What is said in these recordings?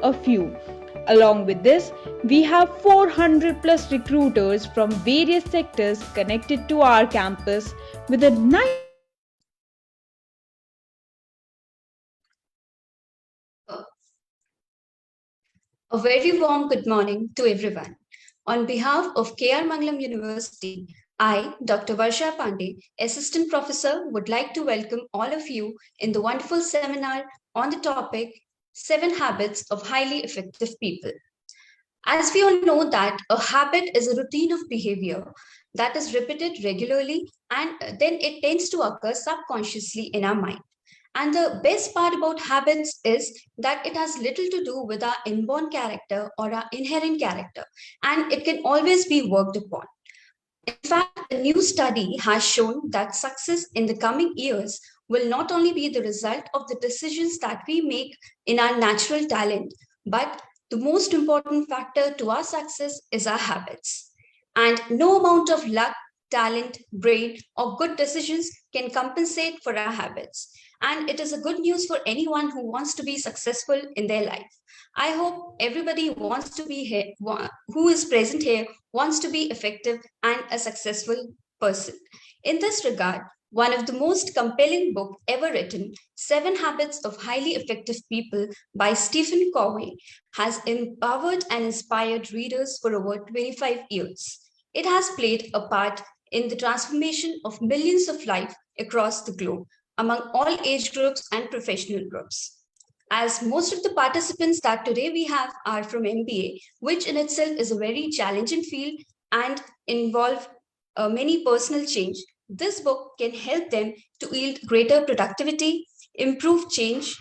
a few. Along with this, we have 400 plus recruiters from various sectors connected to our campus with a nice A very warm good morning to everyone. On behalf of K.R.Mangalam University, I, Dr. Varsha Pandey, Assistant Professor, would like to welcome all of you in the wonderful seminar on the topic 7 Habits of Highly Effective People. As we all know that a habit is a routine of behavior that is repeated regularly and then it tends to occur subconsciously in our mind. And the best part about habits is that it has little to do with our inborn character or our inherent character, and it can always be worked upon. In fact, a new study has shown that success in the coming years will not only be the result of the decisions that we make in our natural talent, but the most important factor to our success is our habits. And no amount of luck, talent, brain, or good decisions can compensate for our habits. And it is a good news for anyone who wants to be successful in their life. I hope everybody wants to be here, who is present here, wants to be effective and a successful person. In this regard, one of the most compelling books ever written, 7 Habits of Highly Effective People by Stephen Covey, has empowered and inspired readers for over 25 years. It has played a part in the transformation of millions of lives across the globe among all age groups and professional groups. As most of the participants that today we have are from MBA, which in itself is a very challenging field and involve many personal change, this book can help them to yield greater productivity, improve change,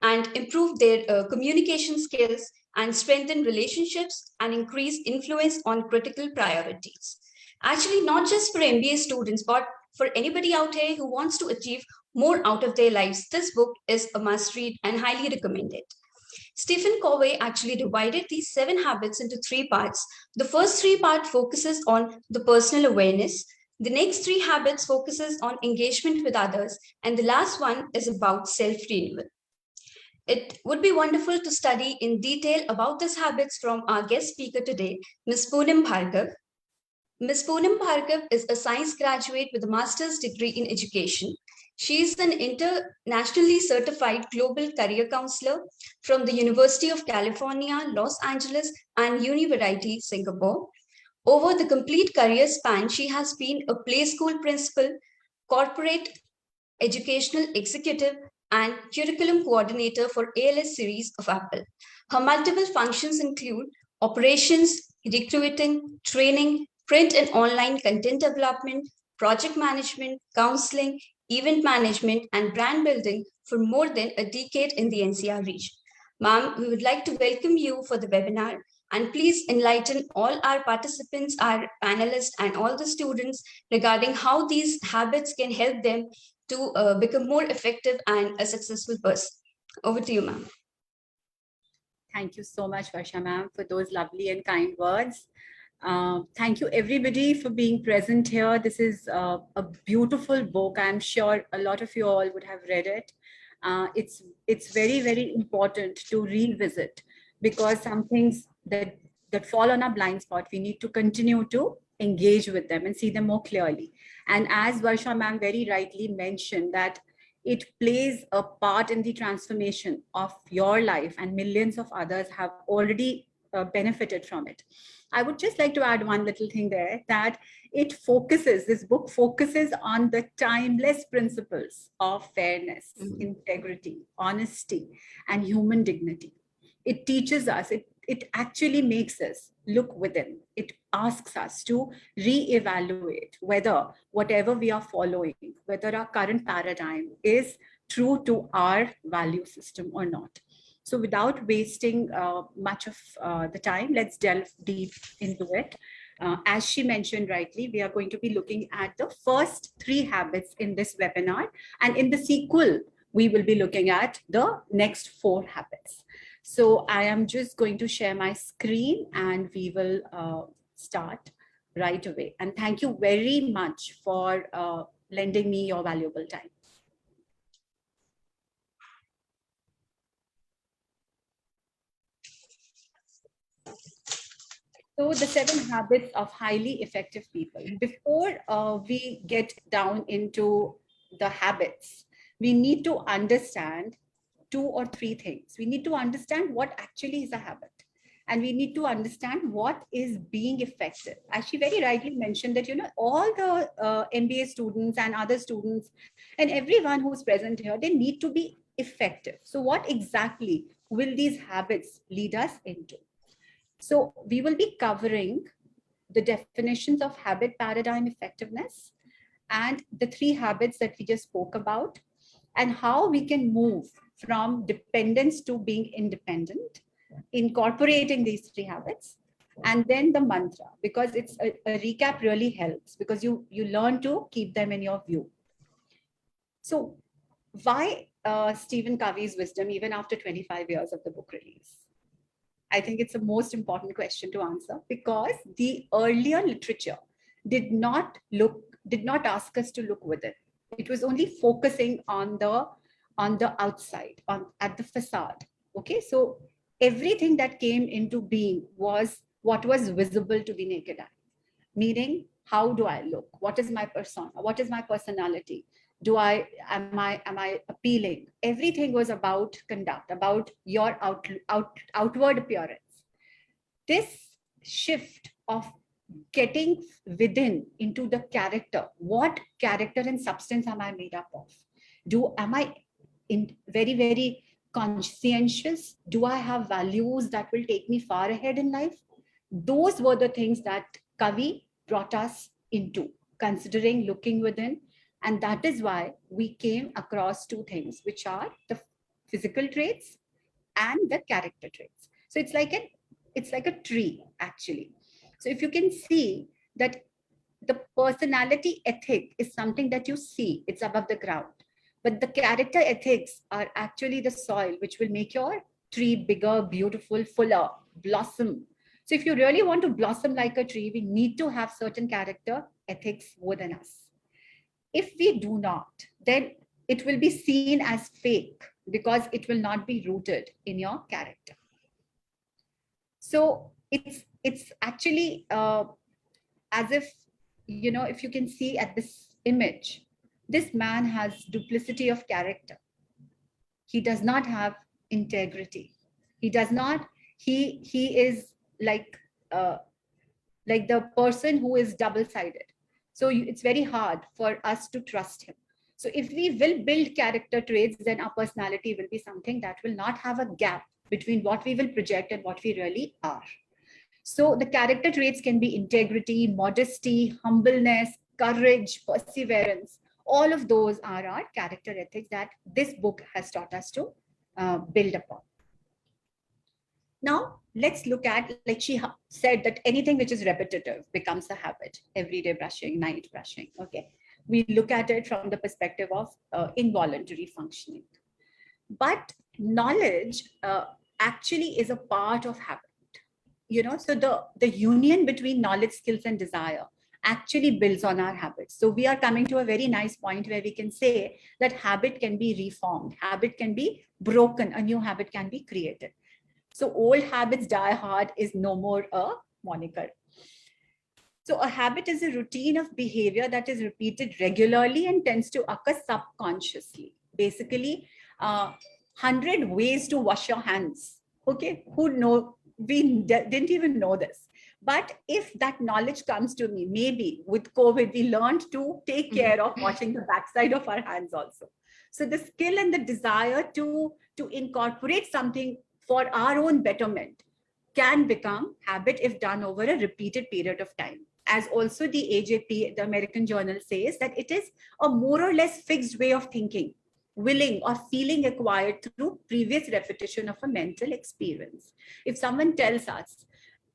and improve their communication skills and strengthen relationships and increase influence on critical priorities. Actually, not just for MBA students, but for anybody out here who wants to achieve more out of their lives, this book is a must read and highly recommended. Stephen Covey actually divided these 7 habits into 3 parts. The first 3 part focuses on the personal awareness. The next 3 habits focuses on engagement with others. And the last one is about self-renewal. It would be wonderful to study in detail about these habits from our guest speaker today, Ms. Poonam Bhargava. Ms. Poonam Bhargava is a science graduate with a master's degree in education. She is an internationally certified global career counselor from the University of California, Los Angeles, and University, Singapore. Over the complete career span, she has been a play school principal, corporate educational executive, and curriculum coordinator for ALS series of Apple. Her multiple functions include operations, recruiting, training, print and online content development, project management, counseling, event management, and brand building for more than a decade in the NCR region. Ma'am, we would like to welcome you for the webinar and please enlighten all our participants, our panelists, and all the students regarding how these habits can help them to become more effective and a successful person. Over to you, ma'am. Thank you so much, Varsha ma'am, for those lovely and kind words. Thank you everybody for being present here. This is a beautiful book. I'm sure a lot of you all would have read it. It's very, very important to revisit because some things that fall on our blind spot, we need to continue to engage with them and see them more clearly. And as Varsha ma'am very rightly mentioned, that it plays a part in the transformation of your life and millions of others have already benefited from it. I would just like to add one little thing there, that this book focuses on the timeless principles of fairness, integrity, honesty, and human dignity. It teaches us, it actually makes us look within. It asks us to reevaluate whether whatever we are following, whether our current paradigm is true to our value system or not. So without wasting much of the time, let's delve deep into it. As she mentioned rightly, we are going to be looking at the first 3 habits in this webinar. And in the sequel, we will be looking at the next 4 habits. So I am just going to share my screen and we will start right away. And thank you very much for lending me your valuable time. So the 7 habits of highly effective people. Before we get down into the habits, we need to understand 2 or 3 things. We need to understand what actually is a habit. And we need to understand what is being effective. As she very rightly mentioned that, all the MBA students and other students and everyone who's present here, they need to be effective. So what exactly will these habits lead us into? So we will be covering the definitions of habit paradigm effectiveness and the 3 habits that we just spoke about, and how we can move from dependence to being independent, incorporating these 3 habits, and then the mantra, because it's a recap really helps because you learn to keep them in your view. So why Stephen Covey's wisdom even after 25 years of the book release? I think it's the most important question to answer, because the earlier literature did not ask us to look within. It was only focusing on the outside, at the facade. Okay, so everything that came into being was what was visible to the naked eye. Meaning, how do I look? What is my persona? What is my personality? Am I appealing? Everything was about conduct, about your outward appearance. This shift of getting within into the character, what character and substance am I made up of? Am I very, very conscientious? Do I have values that will take me far ahead in life? Those were the things that Kavi brought us into, considering looking within. And that is why we came across 2 things, which are the physical traits and the character traits. So it's like a tree, actually. So if you can see that the personality ethic is something that you see, it's above the ground. But the character ethics are actually the soil, which will make your tree bigger, beautiful, fuller, blossom. So if you really want to blossom like a tree, we need to have certain character ethics within us. If we do not, then it will be seen as fake because it will not be rooted in your character. So it's actually as if, if you can see at this image, this man has duplicity of character. He does not have integrity. He does not, he is like the person who is double-sided. So it's very hard for us to trust him. So if we will build character traits, then our personality will be something that will not have a gap between what we will project and what we really are. So the character traits can be integrity, modesty, humbleness, courage, perseverance. All of those are our character ethics that this book has taught us to build upon. Now, let's look at, like she said, that anything which is repetitive becomes a habit. Everyday brushing, night brushing, okay? We look at it from the perspective of involuntary functioning. But knowledge actually is a part of habit. So the union between knowledge, skills, and desire actually builds on our habits. So we are coming to a very nice point where we can say that habit can be reformed, habit can be broken, a new habit can be created. So old habits die hard is no more a moniker. So a habit is a routine of behavior that is repeated regularly and tends to occur subconsciously. Basically, 100 ways to wash your hands. Okay, who know? We didn't even know this. But if that knowledge comes to me, maybe with COVID, we learned to take care of washing the backside of our hands also. So the skill and the desire to incorporate something for our own betterment can become habit if done over a repeated period of time. As also the AJP, the American Journal, says that it is a more or less fixed way of thinking, willing or feeling acquired through previous repetition of a mental experience. If someone tells us,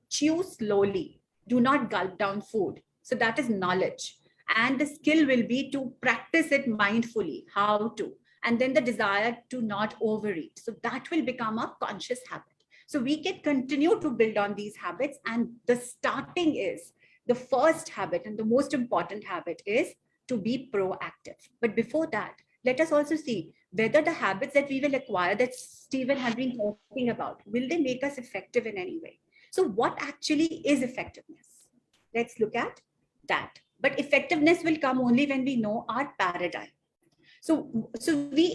chew slowly, do not gulp down food, so that is knowledge. And the skill will be to practice it mindfully, how to, and then the desire to not overeat. So that will become a conscious habit. So we can continue to build on these habits. And the starting is, the first habit and the most important habit is to be proactive. But before that, let us also see whether the habits that we will acquire, that Stephen has been talking about, will they make us effective in any way? So what actually is effectiveness? Let's look at that. But effectiveness will come only when we know our paradigm. So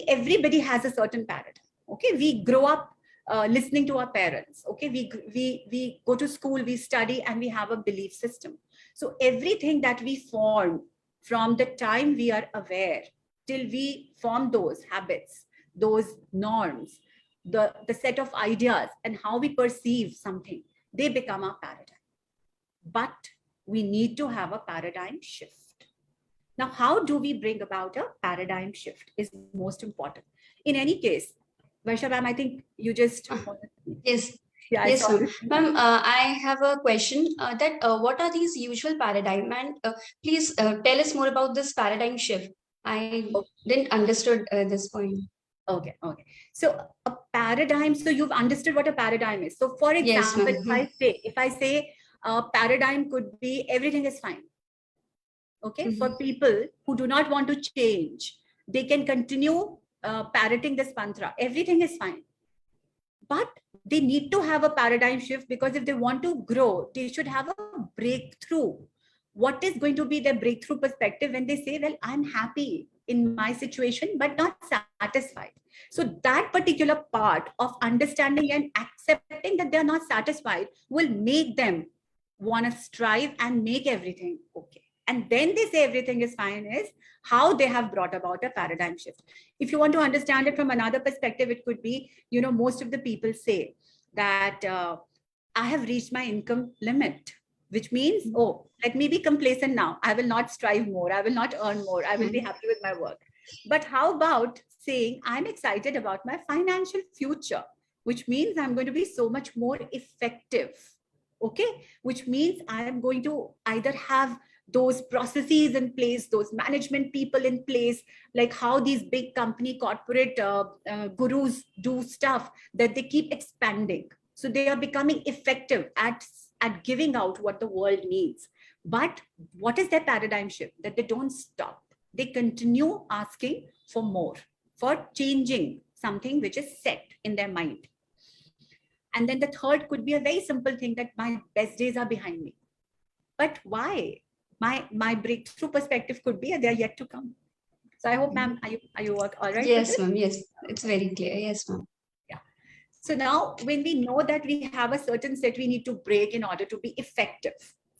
everybody has a certain paradigm. Okay, we grow up listening to our parents. Okay, we go to school, we study, and we have a belief system. So everything that we form from the time we are aware till we form those habits, those norms, the set of ideas and how we perceive something, they become our paradigm. But we need to have a paradigm shift. Now, how do we bring about a paradigm shift is most important. In any case, Varsha ma'am, I think you just... Yes. Yeah, Yes, ma'am. Ma'am, I have a question what are these usual paradigm, and please tell us more about this paradigm shift. I didn't understood this point. Okay. So a paradigm, so you've understood what a paradigm is. So for example, Yes, if I say paradigm could be everything is fine. Okay, for people who do not want to change, they can continue parroting this mantra. Everything is fine. But they need to have a paradigm shift, because if they want to grow, they should have a breakthrough. What is going to be their breakthrough perspective when they say, well, I'm happy in my situation, but not satisfied. So that particular part of understanding and accepting that they're not satisfied will make them want to strive and make everything okay. And then they say everything is fine is how they have brought about a paradigm shift. If you want to understand it from another perspective, it could be, most of the people say that I have reached my income limit, which means, oh, let me be complacent now. I will not strive more. I will not earn more. I will be happy with my work. But how about saying I'm excited about my financial future, which means I'm going to be so much more effective. Okay, which means I am going to either have those processes in place, those management people in place, like how these big company corporate gurus do stuff, that they keep expanding. So they are becoming effective at giving out what the world needs. But what is their paradigm shift? That they don't stop. They continue asking for more, for changing something which is set in their mind. And then the third could be a very simple thing, that my best days are behind me. But why? My breakthrough perspective could be they are yet to come. So I hope, ma'am, are you all right? Yes, ma'am. Yes, it's very clear. Yes, ma'am. Yeah. So now when we know that we have a certain set we need to break in order to be effective.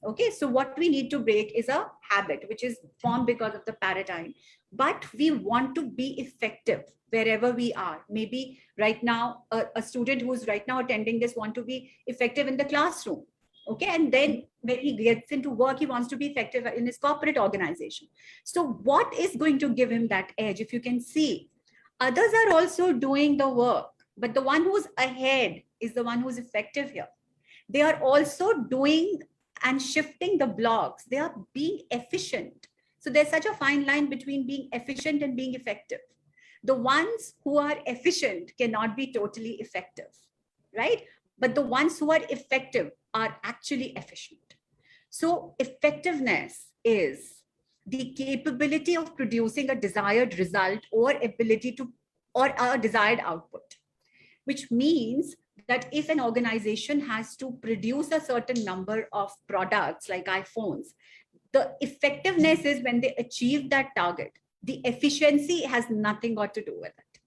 Okay, so what we need to break is a habit which is formed because of the paradigm. But we want to be effective wherever we are. Maybe right now, a student who is right now attending this want to be effective in the classroom. Okay, and then when he gets into work, he wants to be effective in his corporate organization. So what is going to give him that edge? If you can see, others are also doing the work, but the one who's ahead is the one who's effective here. They are also doing and shifting the blocks. They are being efficient. So there's such a fine line between being efficient and being effective. The ones who are efficient cannot be totally effective, right? But the ones who are effective are actually efficient. So effectiveness is the capability of producing a desired result or ability to, or a desired output, which means that if an organization has to produce a certain number of products like iPhones, the effectiveness is when they achieve that target. The efficiency has nothing got to do with it.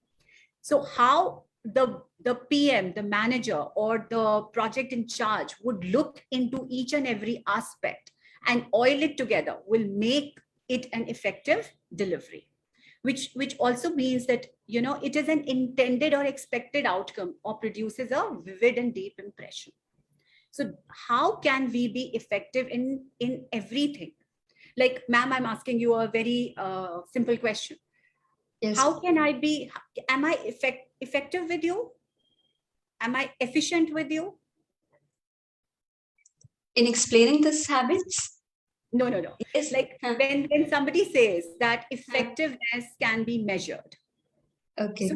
So how the PM, the manager, or the project in charge would look into each and every aspect and oil it together will make it an effective delivery, which also means that, it is an intended or expected outcome or produces a vivid and deep impression. So how can we be effective in everything? Like, ma'am, I'm asking you a very simple question. Yes. How can I be, am I effective with you? Am I efficient with you? In explaining these habits? No. It's like when somebody says that effectiveness can be measured. Okay.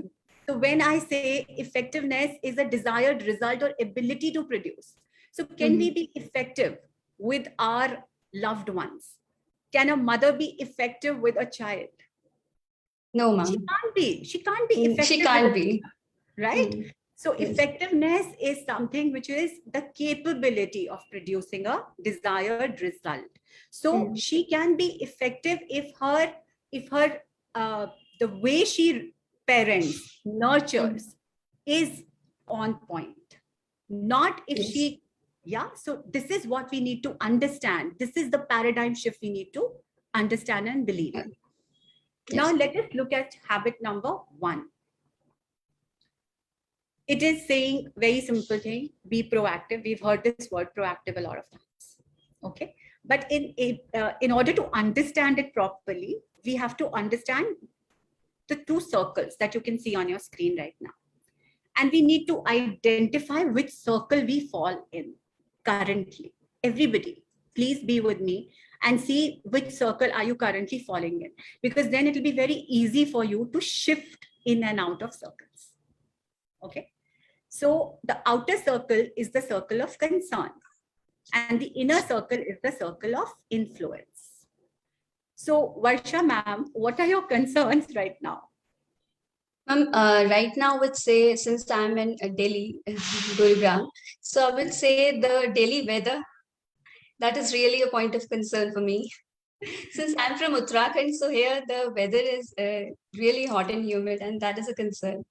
So when I say effectiveness is a desired result or ability to produce. So can we be effective with our loved ones? Can a mother be effective with a child? No, ma'am. She can't be effective. She can't be. Right? So Yes. effectiveness is something which is the capability of producing a desired result. So she can be effective if the way she parents, nurtures is on point. Not if Yes. she, yeah. So this is what we need to understand. This is the paradigm shift we need to understand and believe in. Now Yes. let us look at habit number 1. It is saying very simple thing, be proactive. We've heard this word proactive a lot of times. Okay. But in order to understand it properly, we have to understand the 2 circles that you can see on your screen right now. And we need to identify which circle we fall in currently. Everybody, please be with me and see which circle are you currently falling in, because then it will be very easy for you to shift in and out of circles. Okay. So the outer circle is the circle of concern and the inner circle is the circle of influence. So Varsha ma'am, what are your concerns right now? Right now, I would say, since I'm in Delhi, Gurugram, so I would say the Delhi weather, that is really a point of concern for me. Since I'm from Uttarakhand, so here the weather is really hot and humid, and that is a concern.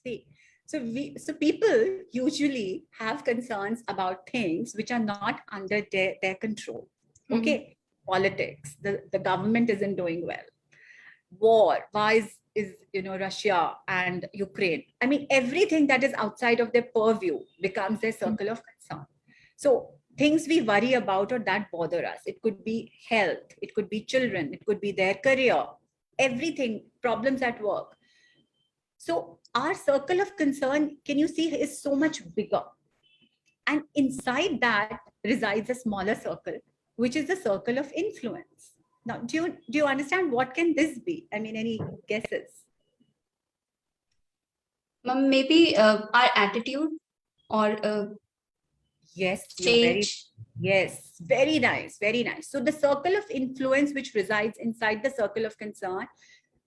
See, so people usually have concerns about things which are not under their control. Okay, politics, the government isn't doing well. War, why is Russia and Ukraine? I mean, everything that is outside of their purview becomes their circle of concern. So things we worry about or that bother us, it could be health, it could be children, it could be their career, everything, problems at work. So our circle of concern, can you see, is so much bigger. And inside that resides a smaller circle, which is the circle of influence. Now, do you understand what can this be? I mean, any guesses? Maybe our attitude or Yes, change. yes, very nice, very nice. So the circle of influence which resides inside the circle of concern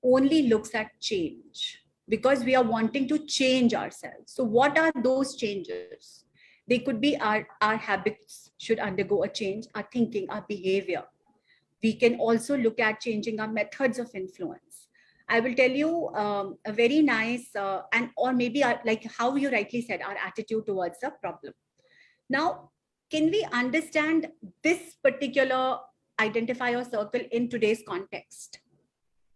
only looks at change, because we are wanting to change ourselves. So what are those changes? They could be our habits should undergo a change, our thinking, our behavior. We can also look at changing our methods of influence. I will tell you a very nice or maybe like how you rightly said, our attitude towards the problem. Now, can we understand this particular identifier circle in today's context?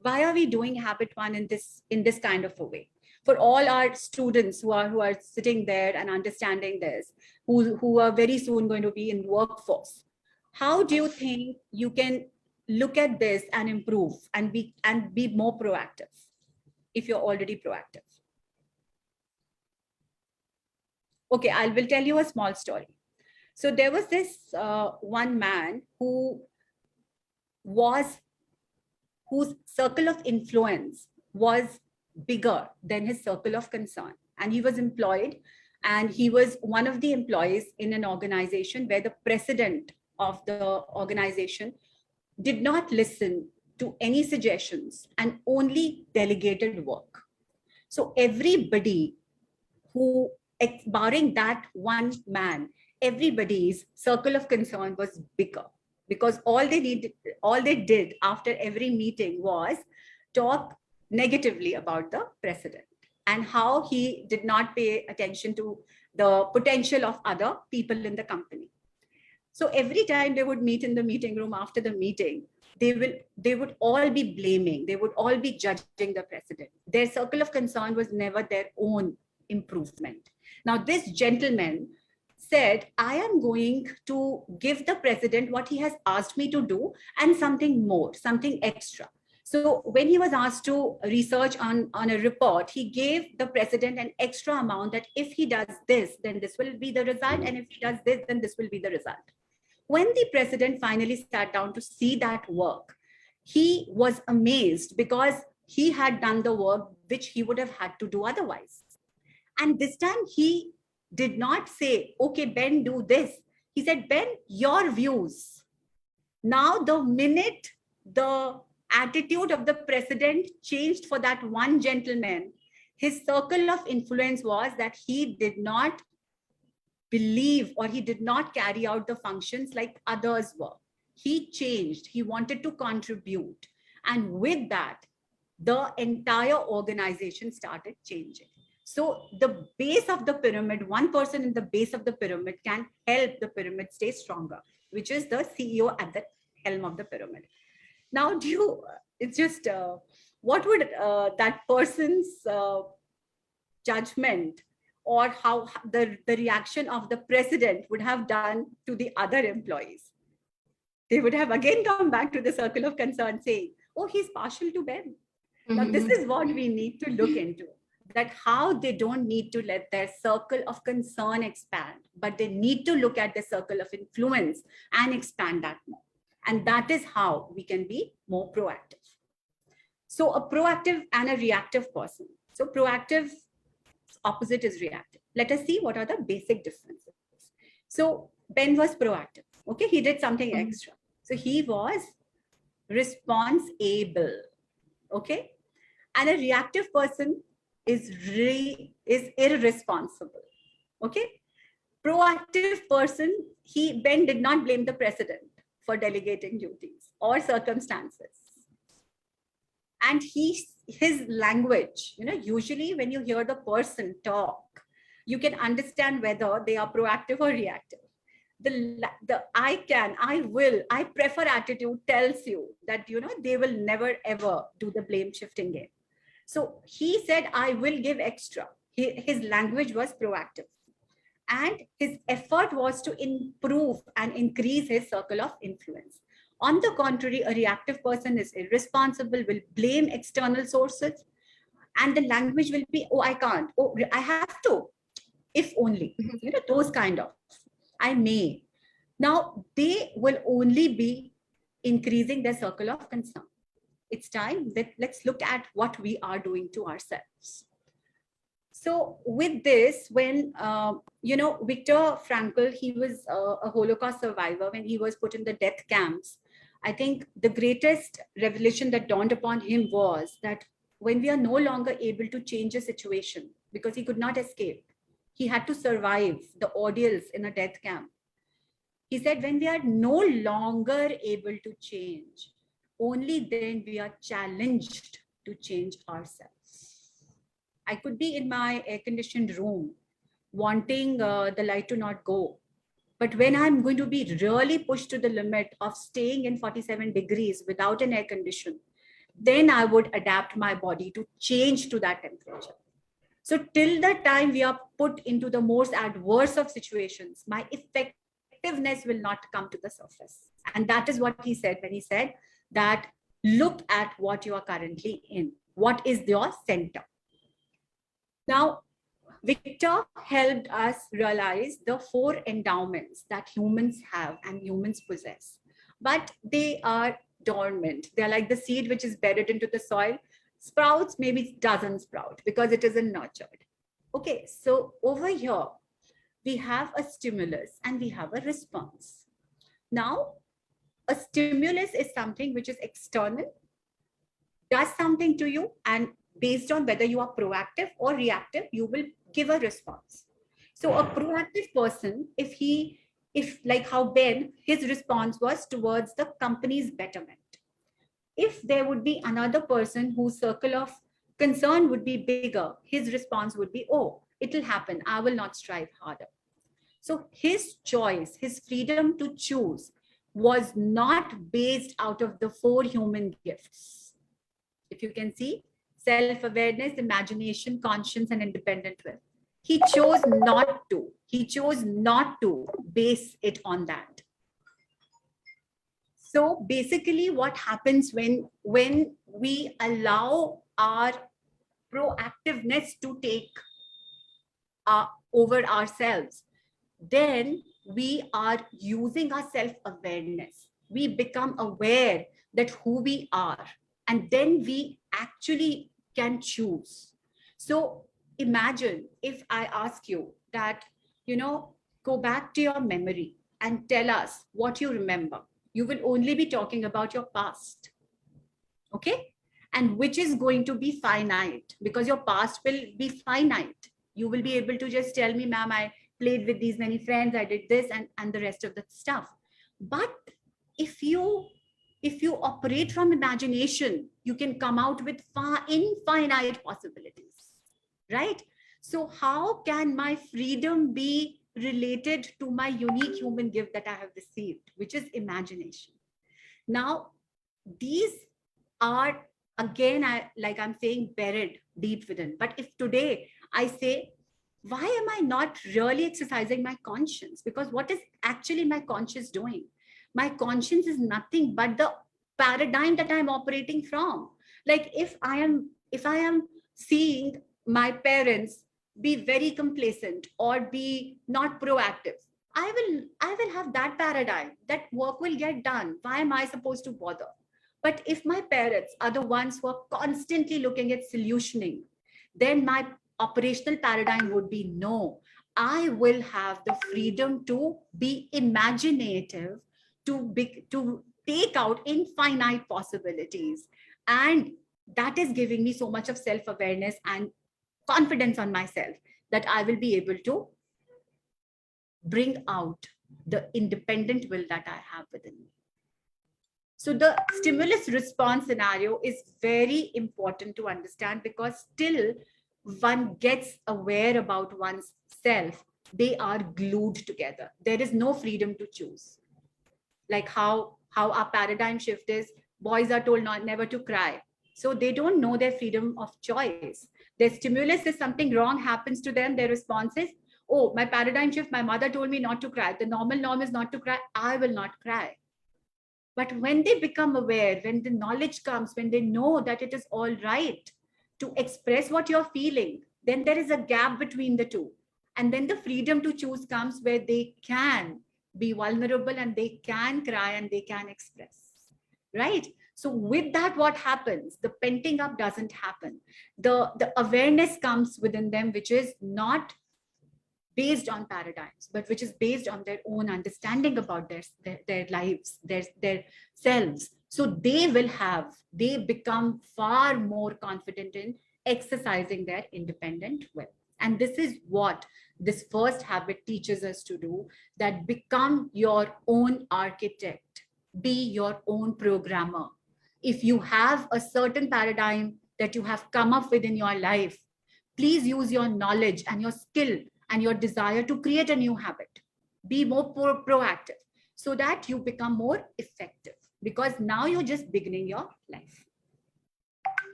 Why are we doing habit 1 in this kind of a way? For all our students who are sitting there and understanding this, who are very soon going to be in workforce, how do you think you can look at this and improve and be more proactive if you're already proactive? Okay, I will tell you a small story. So there was this one man whose circle of influence was bigger than his circle of concern. And he was employed, and he was one of the employees in an organization where the president of the organization did not listen to any suggestions and only delegated work. So everybody who, barring that one man, everybody's circle of concern was bigger, because all they did after every meeting was talk negatively about the president and how he did not pay attention to the potential of other people in the company. So every time they would meet in the meeting room after the meeting, they would all be blaming, they would all be judging the president. Their circle of concern was never their own improvement. Now, this gentleman said, I am going to give the president what he has asked me to do and something more, something extra. So when he was asked to research on a report, he gave the president an extra amount that if he does this, then this will be the result. And if he does this, then this will be the result. When the president finally sat down to see that work, he was amazed because he had done the work which he would have had to do otherwise. And this time he did not say, okay, Ben, do this. He said, Ben, your views. Now, the minute the attitude of the president changed for that one gentleman, His circle of influence was that he did not believe or he did not carry out the functions like others were. He changed, he wanted to contribute. And with that, the entire organization started changing. So the base of the pyramid, one person in the base of the pyramid can help the pyramid stay stronger, which is the CEO at the helm of the pyramid. Now, it's just, what would that person's judgment or how the reaction of the president would have done to the other employees? They would have again come back to the circle of concern saying, oh, he's partial to Ben. Now, this is what we need to look into, that how they don't need to let their circle of concern expand, but they need to look at the circle of influence and expand that more. And that is how we can be more proactive. So a proactive and a reactive person. So proactive opposite is reactive. Let us see what are the basic differences. So Ben was proactive. Okay, he did something extra. So he was responsible. Okay, and a reactive person is irresponsible. Okay, proactive person, Ben did not blame the president for delegating duties or circumstances. And his language, usually when you hear the person talk, you can understand whether they are proactive or reactive. The I can, I will, I prefer attitude tells you that, they will never ever do the blame shifting game. So he said, I will give extra. His language was proactive. And his effort was to improve and increase his circle of influence. On the contrary, a reactive person is irresponsible, will blame external sources, and the language will be, oh, I can't, oh, I have to, if only, those kind of, I may. Now, they will only be increasing their circle of concern. It's time that let's look at what we are doing to ourselves. So with this, when, Viktor Frankl, he was a Holocaust survivor when he was put in the death camps. I think the greatest revelation that dawned upon him was that when we are no longer able to change a situation, because he could not escape, he had to survive the ordeals in a death camp. He said, when we are no longer able to change, only then we are challenged to change ourselves. I could be in my air-conditioned room wanting the light to not go. But when I'm going to be really pushed to the limit of staying in 47 degrees without an air condition, then I would adapt my body to change to that temperature. So till that time we are put into the most adverse of situations, my effectiveness will not come to the surface. And that is what he said when he said that look at what you are currently in. What is your center? Now, Victor helped us realize the 4 endowments that humans have and humans possess, but they are dormant. They're like the seed which is buried into the soil. Sprouts, maybe it doesn't sprout because it isn't nurtured. Okay, so over here, we have a stimulus and we have a response. Now, a stimulus is something which is external, does something to you, and based on whether you are proactive or reactive, you will give a response. So a proactive person, if like how Ben, his response was towards the company's betterment. If there would be another person whose circle of concern would be bigger, his response would be, oh, it'll happen, I will not strive harder. So his choice, his freedom to choose was not based out of the 4 human gifts. If you can see, self-awareness, imagination, conscience, and independent will. He chose not to. He chose not to base it on that. So basically what happens when we allow our proactiveness to take over ourselves, then we are using our self-awareness. We become aware that who we are, and then we actually can choose. So imagine if I ask you that, go back to your memory and tell us what you remember. You will only be talking about your past. Okay? and which is going to be finite, because your past will be finite. You will be able to just tell me, ma'am, I played with these many friends, I did this and the rest of the stuff. But if you operate from imagination, you can come out with infinite possibilities, right? So how can my freedom be related to my unique human gift that I have received, which is imagination? Now, these are, again, I'm saying, buried deep within. But if today I say, why am I not really exercising my conscience? Because what is actually my conscience doing? My conscience is nothing but the paradigm that I'm operating from. Like if I am seeing my parents be very complacent or be not proactive, I will have that paradigm that work will get done. Why am I supposed to bother? But if my parents are the ones who are constantly looking at solutioning, then my operational paradigm would be no. I will have the freedom to be imaginative, to take out infinite possibilities. And that is giving me so much of self-awareness and confidence on myself that I will be able to bring out the independent will that I have within me. So the stimulus response scenario is very important to understand, because till one gets aware about one's self, they are glued together. There is no freedom to choose. Like how our paradigm shift is, boys are told never to cry. So they don't know their freedom of choice. Their stimulus is something wrong happens to them. Their response is, oh, my paradigm shift, my mother told me not to cry. The normal norm is not to cry. I will not cry. But when they become aware, when the knowledge comes, when they know that it is all right to express what you're feeling, then there is a gap between the two. And then the freedom to choose comes, where they can be vulnerable and they can cry and they can express, right? So with that, what happens? The penting up doesn't happen. The awareness comes within them, which is not based on paradigms, but which is based on their own understanding about their lives, their selves. So they become far more confident in exercising their independent will. And this is what this first habit teaches us to do, that become your own architect, be your own programmer. If you have a certain paradigm that you have come up with in your life, please use your knowledge and your skill and your desire to create a new habit. Be more proactive so that you become more effective, because now you're just beginning your life.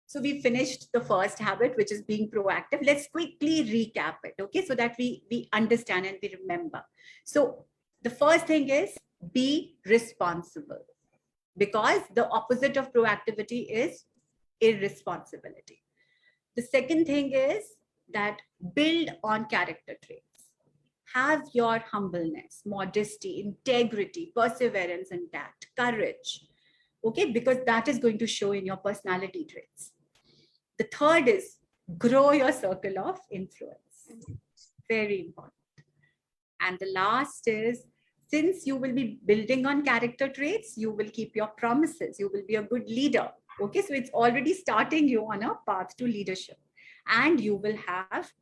So we finished the first habit, which is being proactive. Let's quickly recap it, okay? So that we understand and we remember. So the first thing is be responsible, because the opposite of proactivity is irresponsibility. The second thing is that build on character traits. Have your humbleness, modesty, integrity, perseverance intact, courage, okay? Because that is going to show in your personality traits. The third is grow your circle of influence. Very important. And the last is, since you will be building on character traits, you will keep your promises. You will be a good leader. Okay, so it's already starting you on a path to leadership. And you will have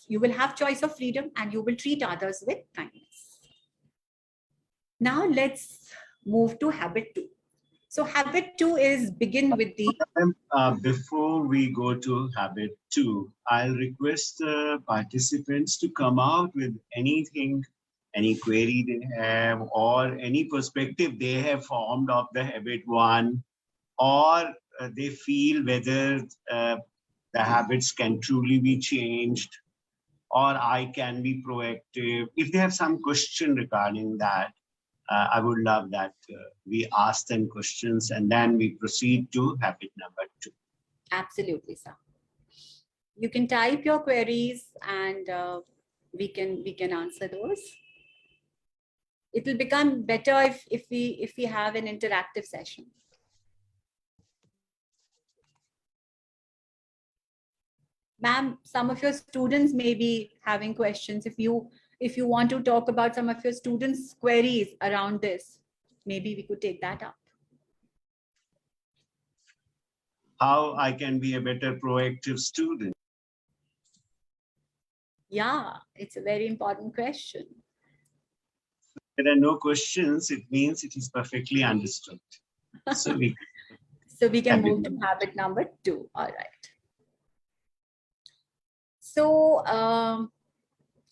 you will have choice of freedom, and you will treat others with kindness. Now let's move to habit 2. So habit 2 is begin with the... Before we go to habit 2, I'll request the participants to come out with anything, any query they have, or any perspective they have formed of the habit 1, or they feel whether the habits can truly be changed, or I can be proactive. If they have some question regarding that, I would love that we ask them questions and then we proceed to habit number 2. Absolutely, sir. You can type your queries and we can answer those. It will become better if we have an interactive session. Ma'am, some of your students may be having questions. If you want to talk about some of your students' queries around this, maybe we could take that up. how I can be a better proactive student? Yeah, it's a very important question. There are no questions, it means it is perfectly understood. So we can habit move to habit number 2. All right. So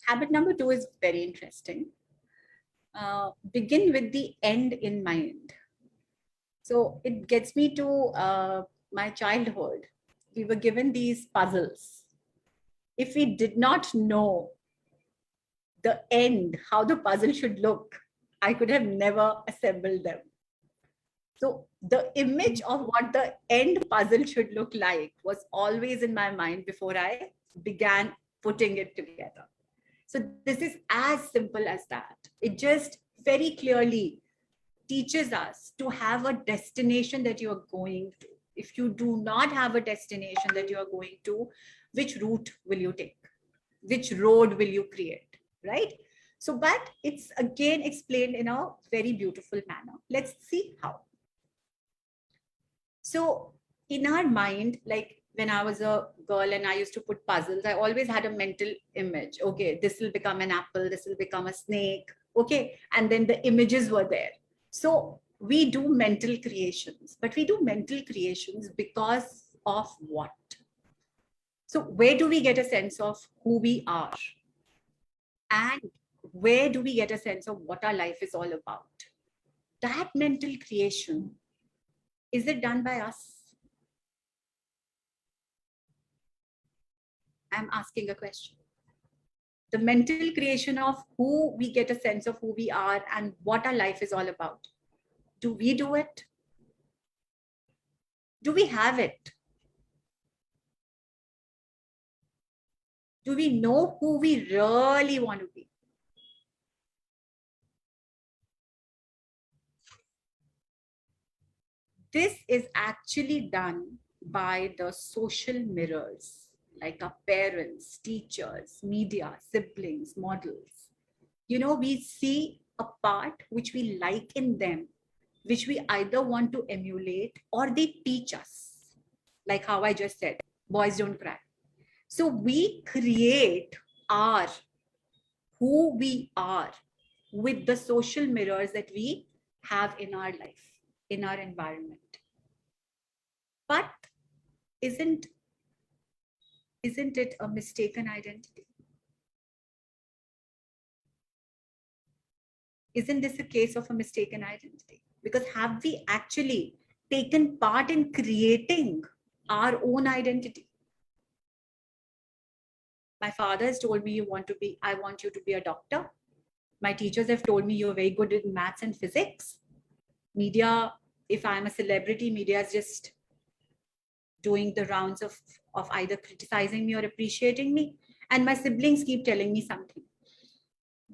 habit number 2 is very interesting. Begin with the end in mind. So it gets me to my childhood. We were given these puzzles. If we did not know the end, how the puzzle should look, I could have never assembled them. So the image of what the end puzzle should look like was always in my mind before I began putting it together. So this is as simple as that. It just very clearly teaches us to have a destination that you are going to. If you do not have a destination that you are going to, which route will you take? Which road will you create, right? So, but it's again explained in a very beautiful manner. Let's see how. So in our mind, like when I was a girl and I used to put puzzles, I always had a mental image. Okay, this will become an apple, this will become a snake. Okay, and then the images were there. So we do mental creations, but we do mental creations because of what? So where do we get a sense of who we are? And where do we get a sense of what our life is all about? That mental creation, is it done by us? I'm asking a question. The mental creation of who we get a sense of who we are and what our life is all about. Do we do it? Do we have it? Do we know who we really want to be? This is actually done by the social mirrors, like our parents, teachers, media, siblings, models. You know, we see a part which we like in them, which we either want to emulate or they teach us. Like how I just said, boys don't cry. So we create our, who we are with the social mirrors that we have in our life, in our environment. But isn't it a mistaken identity? Isn't this a case of a mistaken identity? Because have we actually taken part in creating our own identity? My father has told me, I want you to be a doctor. My teachers have told me you're very good in maths and physics. Media, if I'm a celebrity, media is just doing the rounds of either criticizing me or appreciating me. And my siblings keep telling me something.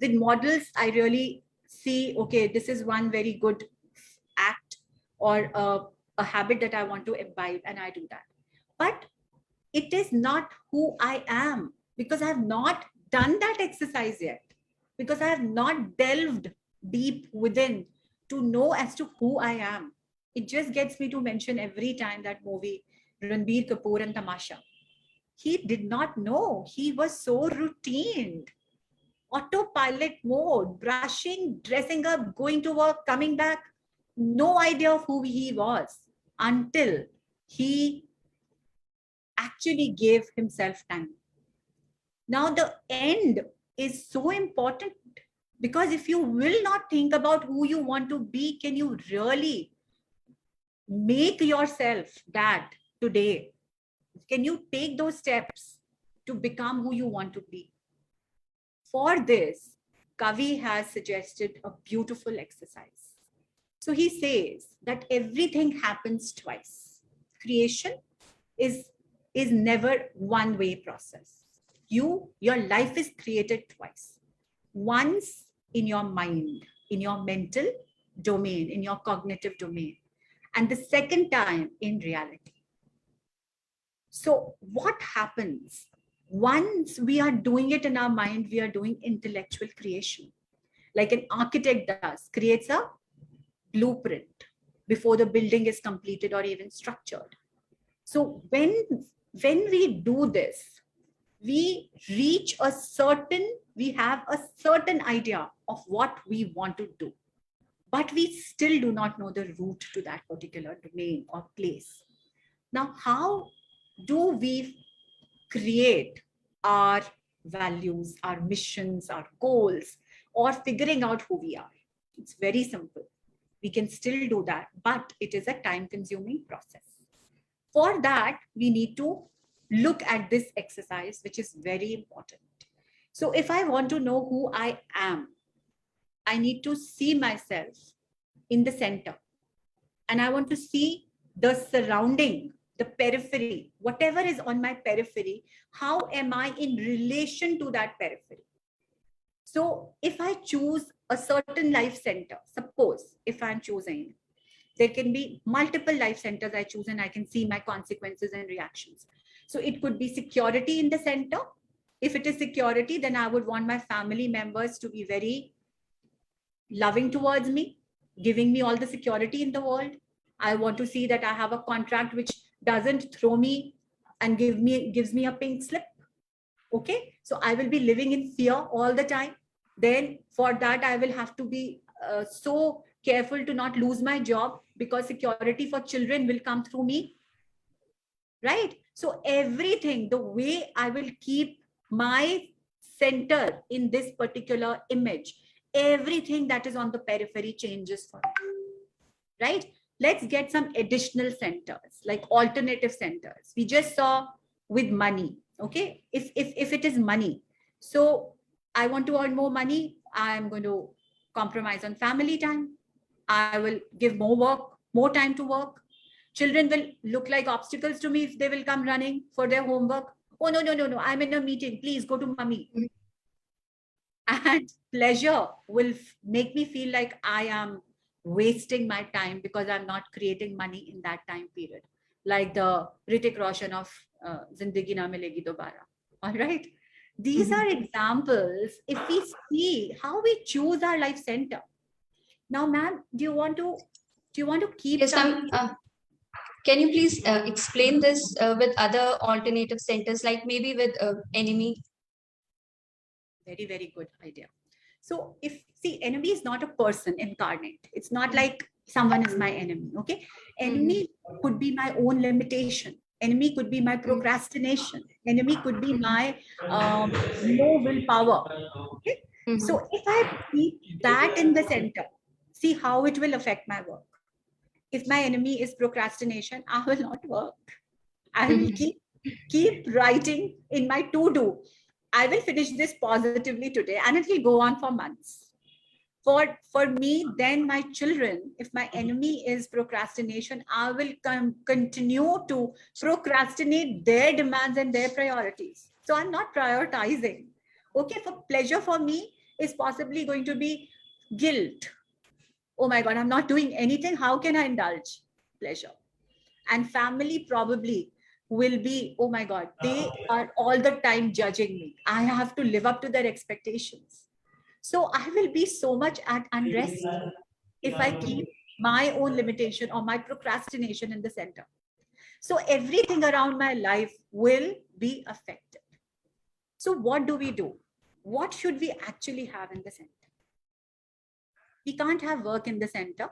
With models, I really see, okay, this is one very good act or a habit that I want to imbibe, and I do that. But it is not who I am, because I have not done that exercise yet, because I have not delved deep within to know as to who I am. It just gets me to mention every time that movie, Ranbir Kapoor and Tamasha. He did not know. He was so routined. Autopilot mode, brushing, dressing up, going to work, coming back. No idea of who he was until he actually gave himself time. Now the end is so important, because if you will not think about who you want to be, can you really make yourself that today? Can you take those steps to become who you want to be? For this, Kavi has suggested a beautiful exercise. So he says that everything happens twice. Creation is never one-way process. Your life is created twice. Once in your mind, in your mental domain, in your cognitive domain, and the second time in reality. So what happens? Once we are doing it in our mind, we are doing intellectual creation. Like an architect does, creates a blueprint before the building is completed or even structured. So when we do this, we have a certain idea of what we want to do, but we still do not know the route to that particular domain or place. Now, how do we create our values, our missions, our goals, or figuring out who we are? It's very simple. We can still do that, but it is a time-consuming process. For that, we need to look at this exercise, which is very important. So if I want to know who I am, I need to see myself in the center. And I want to see the surrounding, the periphery, whatever is on my periphery, how am I in relation to that periphery? So if I choose a certain life center, suppose if I'm choosing, there can be multiple life centers I choose and I can see my consequences and reactions. So it could be security in the center. If it is security, then I would want my family members to be very loving towards me, giving me all the security in the world. I want to see that I have a contract which doesn't throw me and gives me a pink slip. Okay, so I will be living in fear all the time. Then for that, I will have to be so careful to not lose my job, because security for children will come through me, right? So everything, the way I will keep my center in this particular image, everything that is on the periphery changes for me, right? Let's get some additional centers, like alternative centers. We just saw with money, okay? If it is money, so I want to earn more money, I'm going to compromise on family time. I will give more time to work. Children will look like obstacles to me if they will come running for their homework. Oh, no, I'm in a meeting. Please go to mommy. And pleasure will make me feel like I am wasting my time because I'm not creating money in that time period. Like the Hrithik Roshan of Zindagi Na Milegi Dobara. All right. These are examples if we see how we choose our life center. Now, ma'am, do you want to keep Yes, ma'am. Can you please explain this with other alternative centers, like maybe with enemy? Very, very good idea. So if, see, enemy is not a person incarnate. It's not like someone is my enemy, okay? Enemy could be my own limitation. Enemy could be my procrastination. Enemy could be my low willpower, okay? So if I keep that in the center, see how it will affect my work. If my enemy is procrastination, I will not work. I will keep writing in my to-do. I will finish this positively today and it will go on for months. For me, then my children, if my enemy is procrastination, I will continue to procrastinate their demands and their priorities. So I'm not prioritizing. Okay, for pleasure for me is possibly going to be guilt. Oh my God, I'm not doing anything. How can I indulge pleasure? And family probably will be, oh my God, they are all the time judging me. I have to live up to their expectations. So I will be so much at unrest if I keep my own limitation or my procrastination in the center. So everything around my life will be affected. So what do we do? What should we actually have in the center? We can't have work in the center.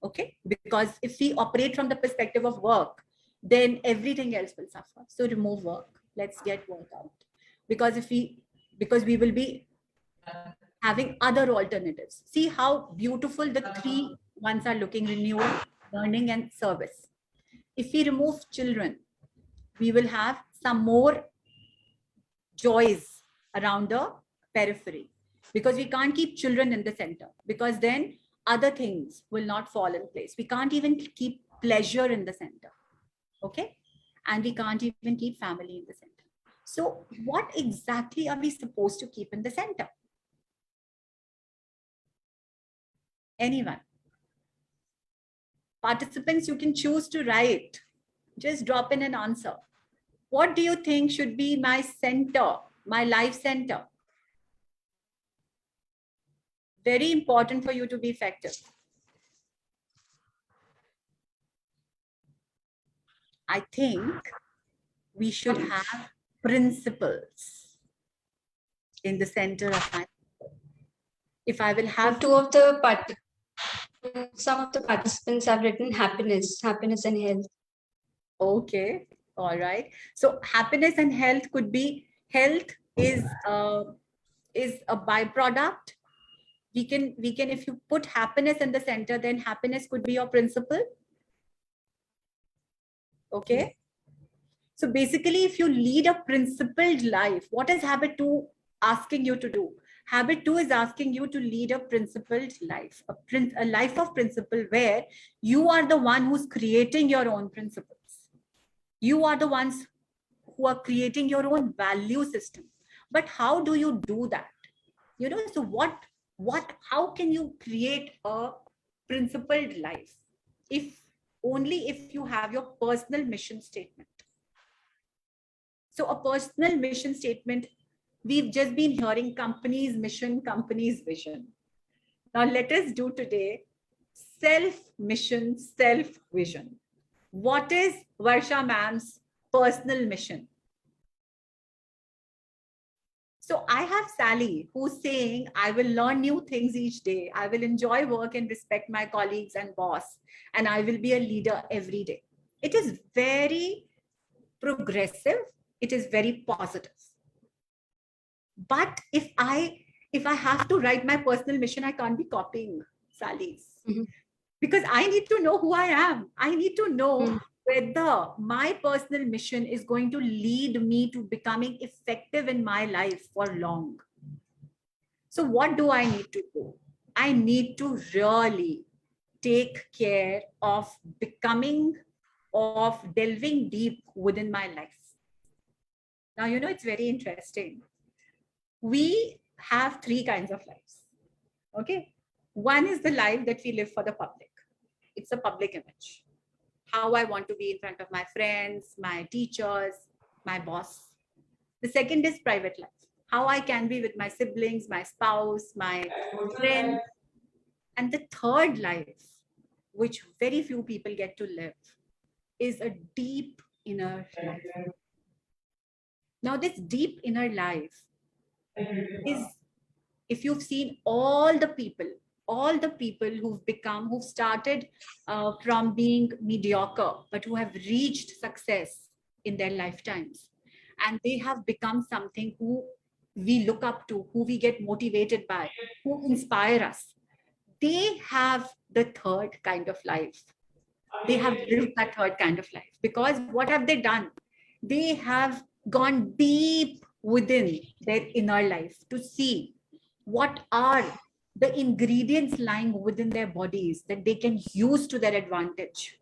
Okay, because if we operate from the perspective of work, then everything else will suffer. So remove work. Let's get work out. Because we will be having other alternatives. See how beautiful the three ones are looking: renewal, learning, and service. If we remove children, we will have some more joys around the periphery, because we can't keep children in the center, because then other things will not fall in place. We can't even keep pleasure in the center. Okay. And we can't even keep family in the center. So what exactly are we supposed to keep in the center? Anyone? Participants, you can choose to write. Just drop in an answer. What do you think should be my center, my life center? Very important for you to be effective. I think we should have principles in the center of my. If I will have Some of the participants have written happiness and health. Okay, all right. So happiness and health could be, health is a byproduct. We can if you put happiness in the center, then happiness could be your principle. Okay. So basically, if you lead a principled life, what is habit 2 asking you to do? Habit 2 is asking you to lead a principled life, a life of principle, where you are the one who's creating your own principles. You are the ones who are creating your own value system. But how do you do that? You know, so how can you create a principled life? Only if you have your personal mission statement. So a personal mission statement, we've just been hearing company's mission, company's vision. Now let us do today self-mission, self-vision. What is Varsha ma'am's personal mission? So I have Sally, who's saying, I will learn new things each day. I will enjoy work and respect my colleagues and boss, and I will be a leader every day. It is very progressive. It is very positive. But if I have to write my personal mission, I can't be copying Sally's. Mm-hmm. Because I need to know who I am. I need to know whether my personal mission is going to lead me to becoming effective in my life for long. So what do I need to do? I need to really take care of delving deep within my life. Now, you know, it's very interesting. We have 3 kinds of lives. Okay. One is the life that we live for the public. It's a public image. How I want to be in front of my friends, my teachers, my boss. The second is private life. How I can be with my siblings, my spouse, my friends. And the third life, which very few people get to live, is a deep inner life. Now, this deep inner life is, if you've seen all the people who've started from being mediocre, but who have reached success in their lifetimes, and they have become something who we look up to, who we get motivated by, who inspire us. They have the third kind of life. They have lived that third kind of life, because what have they done? They have gone deep within their inner life to see what are the ingredients lying within their bodies that they can use to their advantage.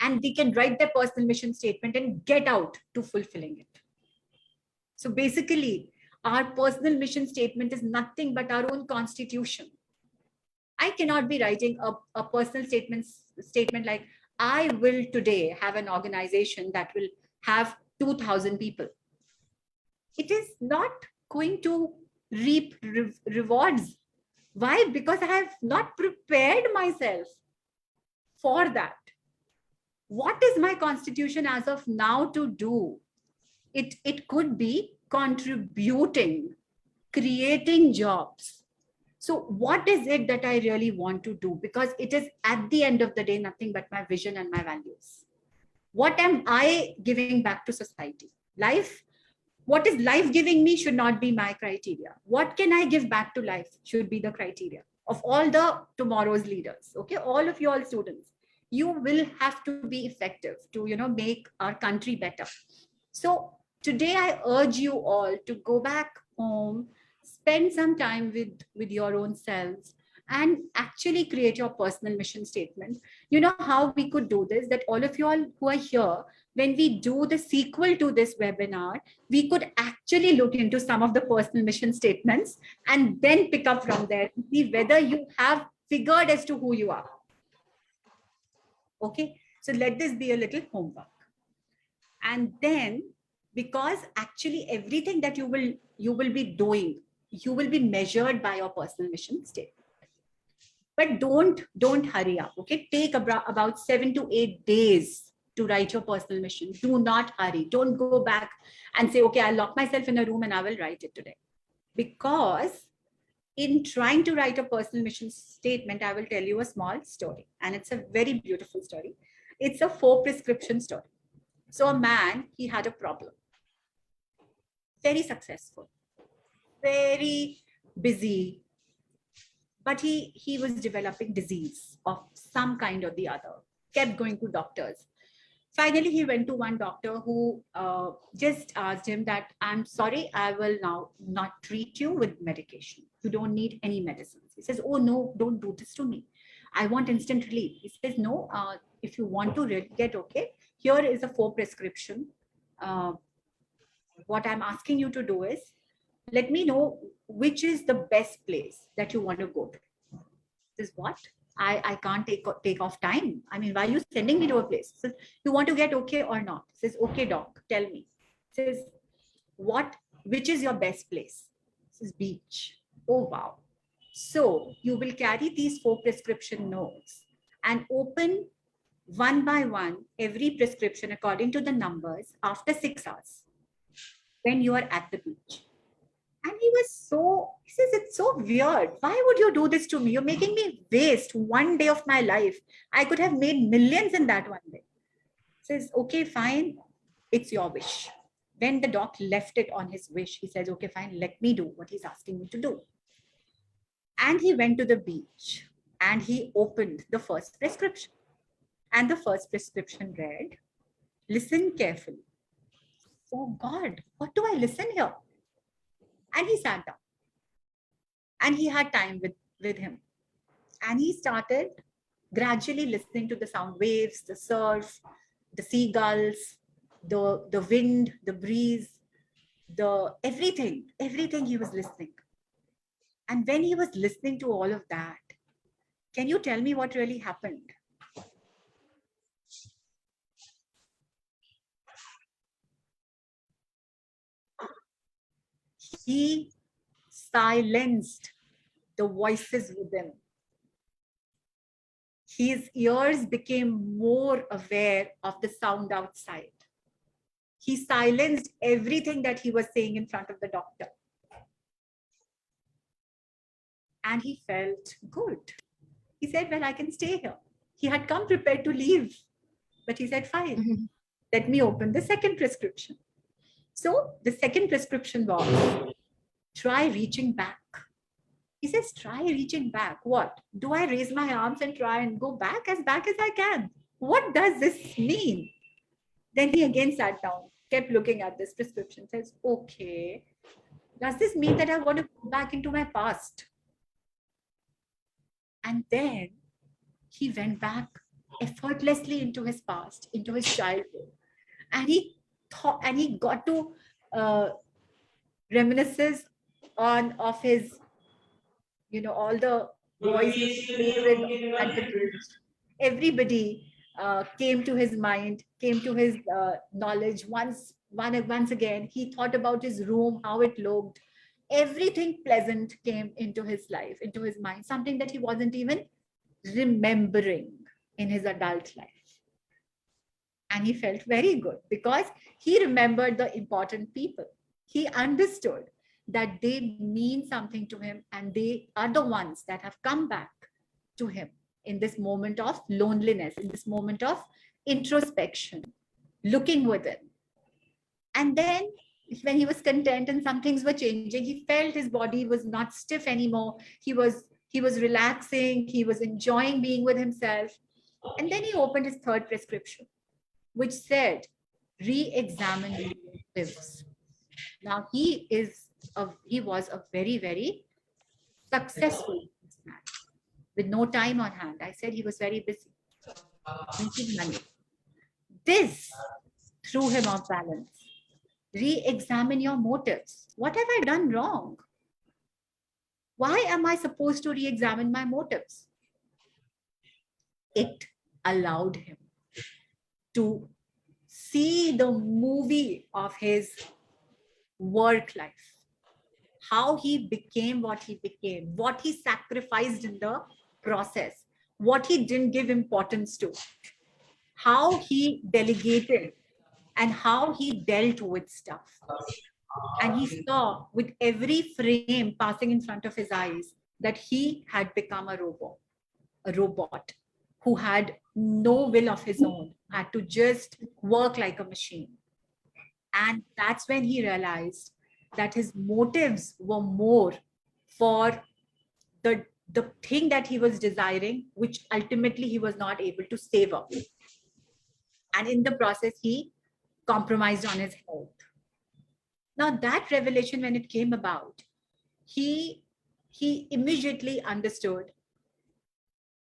And they can write their personal mission statement and get out to fulfilling it. So basically, our personal mission statement is nothing but our own constitution. I cannot be writing a personal statement like, I will today have an organization that will have 2,000 people. It is not going to reap rewards. Why? Because I have not prepared myself for that. What is my constitution as of now to do? It could be contributing, creating jobs. So what is it that I really want to do? Because it is at the end of the day, nothing but my vision and my values. What am I giving back to society? Life, what is life giving me should not be my criteria. What can I give back to life should be the criteria of all the tomorrow's leaders. Okay, all of you all students, you will have to be effective to, make our country better. So today I urge you all to go back home, spend some time with your own selves, and actually create your personal mission statement. You know how we could do this? That all of you all who are here, when we do the sequel to this webinar, we could actually look into some of the personal mission statements and then pick up from there to see whether you have figured as to who you are. Okay, so let this be a little homework. And then, because actually everything that you will be doing, you will be measured by your personal mission statement. But don't hurry up. Okay, take about 7 to 8 days to write your personal mission. Do not hurry. Don't go back and say, okay, I'll lock myself in a room and I will write it today. Because in trying to write a personal mission statement, I will tell you a small story. And it's a very beautiful story. It's a 4 prescription story. So a man, he had a problem. Very successful, very busy, but he was developing disease of some kind or the other, kept going to doctors. Finally, he went to one doctor who just asked him that, I'm sorry, I will now not treat you with medication. You don't need any medicines. He says, oh no, don't do this to me. I want instant relief. He says, no, if you want to really get okay, here is a 4 prescription. What I'm asking you to do is, let me know which is the best place that you want to go to. This is what? I can't take off time. I mean, why are you sending me to a place? Says, you want to get okay or not? Says, okay, doc, tell me. Says, which is your best place? Says, beach. Oh, wow. So you will carry these 4 prescription notes and open one by one every prescription according to the numbers after 6 hours. When you are at the beach. And he says, it's so weird. Why would you do this to me? You're making me waste 1 day of my life. I could have made millions in that 1 day. Says, okay, fine. It's your wish. When the doc left it on his wish, he says, okay, fine, let me do what he's asking me to do. And he went to the beach and he opened the first prescription. And the first prescription read, listen carefully. Oh God, what do I listen here? And he sat down and he had time with him. And he started gradually listening to the sound waves, the surf, the seagulls, the wind, the breeze, everything he was listening. And when he was listening to all of that, can you tell me what really happened? He silenced the voices within. His ears became more aware of the sound outside. He silenced everything that he was saying in front of the doctor. And he felt good. He said, well, I can stay here. He had come prepared to leave, but he said, fine, let me open the second prescription. So the second prescription was, try reaching back. He says, try reaching back. What? Do I raise my arms and try and go back as I can? What does this mean? Then he again sat down, kept looking at this prescription, says, okay, does this mean that I want to go back into my past? And then he went back effortlessly into his past, into his childhood. And he thought, and he got to reminisces of his, all the boys he played with at the beach. Everybody came to his mind, came to his knowledge. Once again, he thought about his room, how it looked. Everything pleasant came into his life, into his mind, something that he wasn't even remembering in his adult life. And he felt very good because he remembered the important people. He understood that they mean something to him and they are the ones that have come back to him in this moment of loneliness, in this moment of introspection, looking within. And then when he was content and some things were changing, he felt his body was not stiff anymore. He was relaxing. He was enjoying being with himself. And then he opened his third prescription, which said, re-examine your motives. Now he was a very, very successful businessman with no time on hand. I said he was very busy making money. This threw him off balance. Re-examine your motives. What have I done wrong? Why am I supposed to re-examine my motives? It allowed him to see the movie of his work life, how he became what he became, what he sacrificed in the process, what he didn't give importance to, how he delegated and how he dealt with stuff. And he saw with every frame passing in front of his eyes that he had become a robot who had no will of his own, had to just work like a machine. And that's when he realized that his motives were more for the thing that he was desiring, which ultimately he was not able to savor. And in the process, he compromised on his health. Now that revelation, when it came about, he immediately understood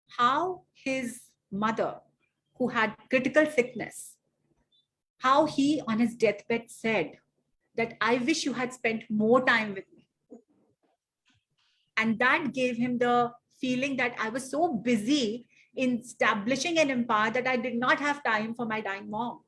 how his mother, who had critical sickness, how he on his deathbed said that, I wish you had spent more time with me. And that gave him the feeling that I was so busy in establishing an empire that I did not have time for my dying mom.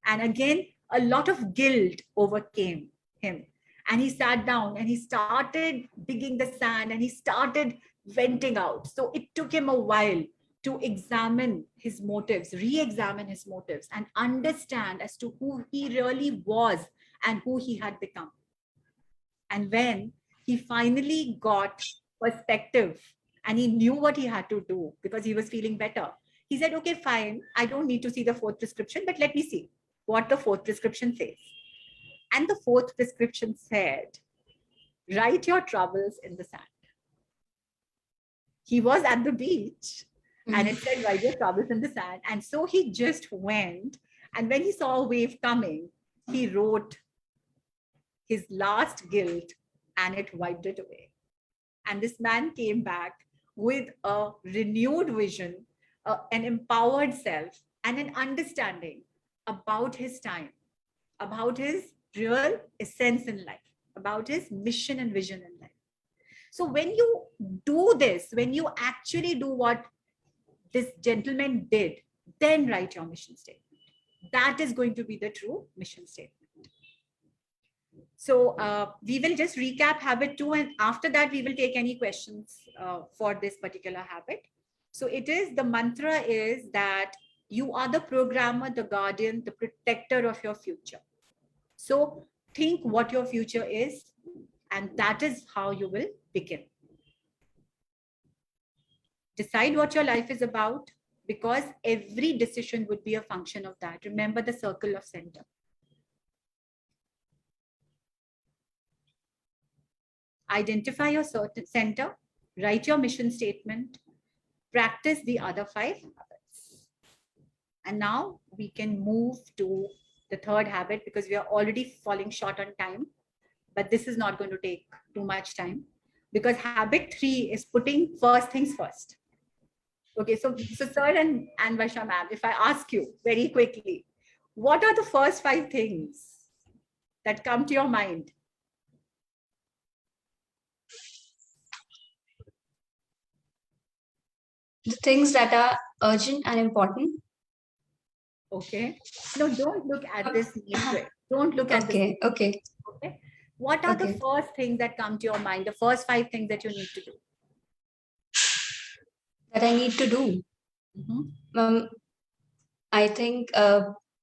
And again, a lot of guilt overcame him. And he sat down and he started digging the sand and he started venting out. So it took him a while to examine his motives, re-examine his motives, and understand as to who he really was and who he had become. And when he finally got perspective and he knew what he had to do because he was feeling better, he said, okay, fine, I don't need to see the fourth prescription, but let me see what the fourth prescription says. And the fourth prescription said, write your troubles in the sand. He was at the beach and it said, write your troubles in the sand. And so he just went, and when he saw a wave coming, he wrote his last guilt and it wiped it away. And this man came back with a renewed vision, an empowered self, and an understanding about his time, about his real essence in life, about his mission and vision in life. So when you do this, when you actually do what this gentleman did, then write your mission statement. That is going to be the true mission statement. So we will just recap habit 2, and after that we will take any questions for this particular habit. So it is, the mantra is that you are the programmer, the guardian, the protector of your future. So think what your future is, and that is how you will begin. Decide what your life is about, because every decision would be a function of that. Remember the circle of center. Identify your center, write your mission statement, practice the other 5 habits. And now we can move to the third habit, because we are already falling short on time, but this is not going to take too much time, because habit 3 is putting first things first. Okay, so sir and Varsha ma'am, if I ask you very quickly, what are the first 5 things that come to your mind? The things that are urgent and important. Okay. No, don't look at this matrix. Don't look at this. Okay. Okay. What are the first things that come to your mind? The first 5 things that you need to do. That I need to do. I think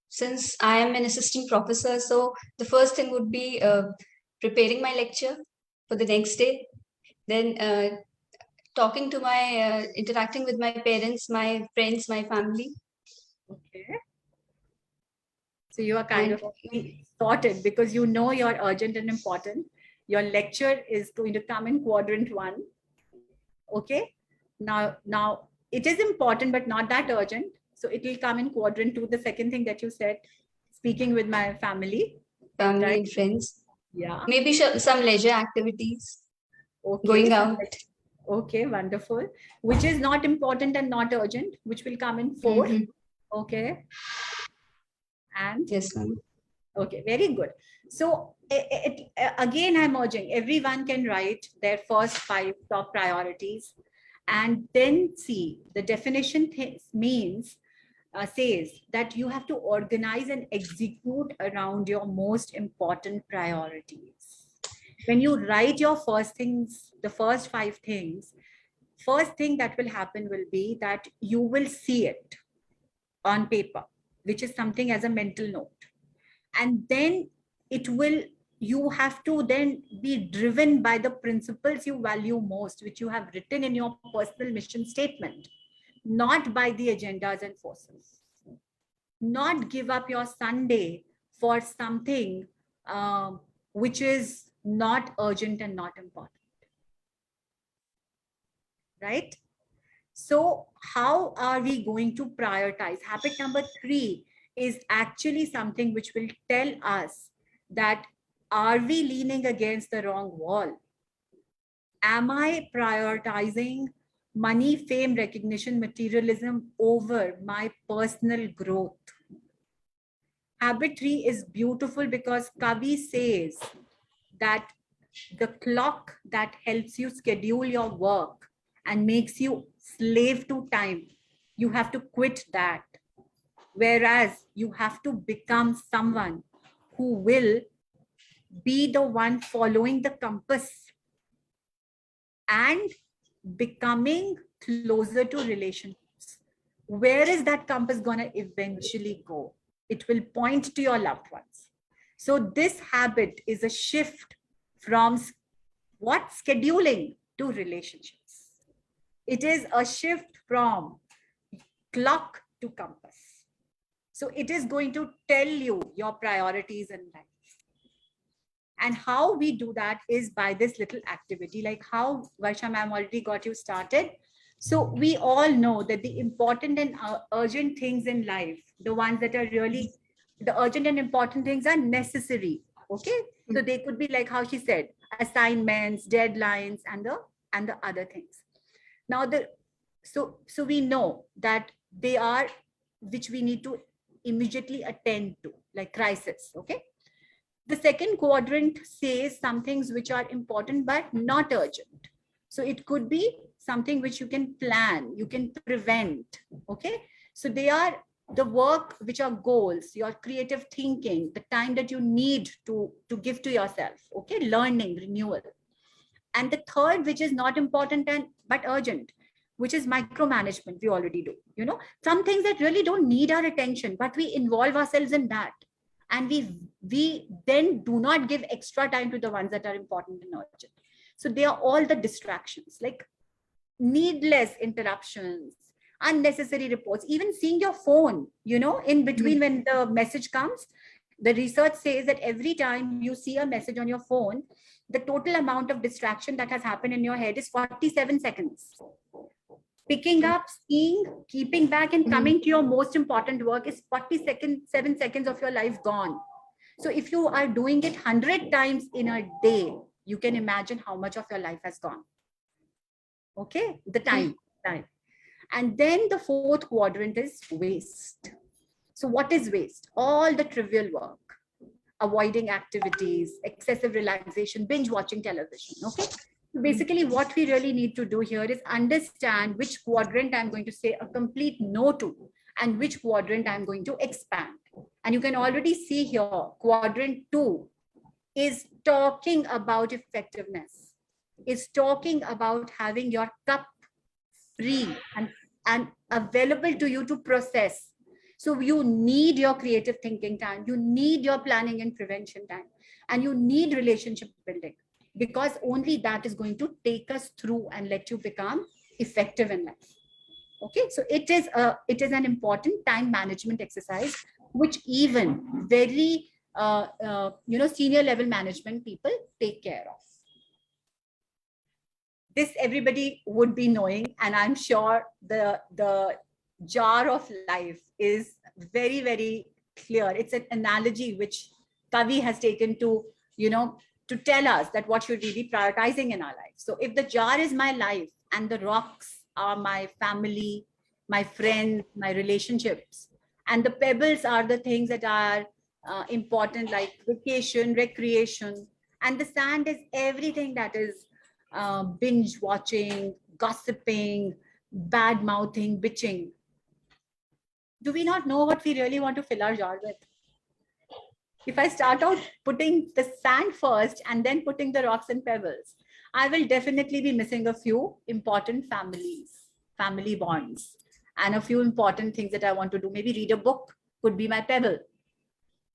since I am an assistant professor, so the first thing would be preparing my lecture for the next day. Then talking to my, interacting with my parents, my friends, my family. Okay. So you are kind of sorted, because you know you're urgent and important. Your lecture is going to come in quadrant 1. Okay. Now it is important, but not that urgent. So it will come in quadrant 2. The second thing that you said, speaking with my family. Family right? and friends. Yeah. Maybe some leisure activities. Okay. Going out. Okay, wonderful. Which is not important and not urgent, which will come in 4. Okay. And yes, ma'am. Okay, very good. So again, I'm urging everyone can write their first 5 top priorities, and then see the definition means says that you have to organize and execute around your most important priorities. When you write your first things, the first 5 things, first thing that will happen will be that you will see it. on paper, which is something as a mental note. And then you have to then be driven by the principles you value most, which you have written in your personal mission statement, not by the agendas and forces. Not give up your Sunday for something which is not urgent and not important. Right? So how are we going to prioritize? Habit number 3 is actually something which will tell us that, are we leaning against the wrong wall? Am I prioritizing money, fame, recognition, materialism over my personal growth? Habit 3 is beautiful because Kavi says that the clock that helps you schedule your work and makes you slave to time, you have to quit that. Whereas you have to become someone who will be the one following the compass and becoming closer to relationships. Where is that compass going to eventually go? It will point to your loved ones. So this habit is a shift from what? Scheduling to relationships. It is a shift from clock to compass. So it is going to tell you your priorities in life. And how we do that is by this little activity, like how Varsha ma'am already got you started. So we all know that the important and urgent things in life, the ones that are really, the urgent and important things are necessary. Okay. So they could be like how she said, assignments, deadlines, and the other things. Now so we know that they are, which we need to immediately attend to, like crisis. Okay. The second quadrant says some things which are important but not urgent. So it could be something which you can plan, you can prevent. Okay. So they are the work which are goals, your creative thinking, the time that you need to give to yourself. Okay. Learning, renewal. And the third, which is not important but urgent, which is micromanagement. We already do, some things that really don't need our attention, but we involve ourselves in that. And we then do not give extra time to the ones that are important and urgent. So they are all the distractions, like needless interruptions, unnecessary reports, even seeing your phone, in between when the message comes. The research says that every time you see a message on your phone, the total amount of distraction that has happened in your head is 47 seconds. Picking up, seeing, keeping back, and coming to your most important work is 7 seconds of your life gone. So if you are doing it 100 times in a day, you can imagine how much of your life has gone. Okay, the time. And then the fourth quadrant is waste. So what is waste? All the trivial work, avoiding activities, excessive relaxation, binge watching television. Okay. Basically, what we really need to do here is understand which quadrant I'm going to say a complete no to and which quadrant I'm going to expand. And you can already see here, quadrant 2 is talking about effectiveness, is talking about having your cup free and available to you to process. So you need your creative thinking time, you need your planning and prevention time, and you need relationship building, because only that is going to take us through and let you become effective in life. Okay, so it is an important time management exercise, which even very senior level management people take care of. This everybody would be knowing, and I'm sure the jar of life is very, very clear. It's an analogy which Kavi has taken to tell us that what should we be prioritizing in our life. So if the jar is my life and the rocks are my family, my friends, my relationships, and the pebbles are the things that are important, like vacation, recreation, and the sand is everything that is binge watching, gossiping, bad mouthing, bitching. Do we not know what we really want to fill our jar with? If I start out putting the sand first and then putting the rocks and pebbles, I will definitely be missing a few important family bonds. and a few important things that I want to do. Maybe read a book could be my pebble.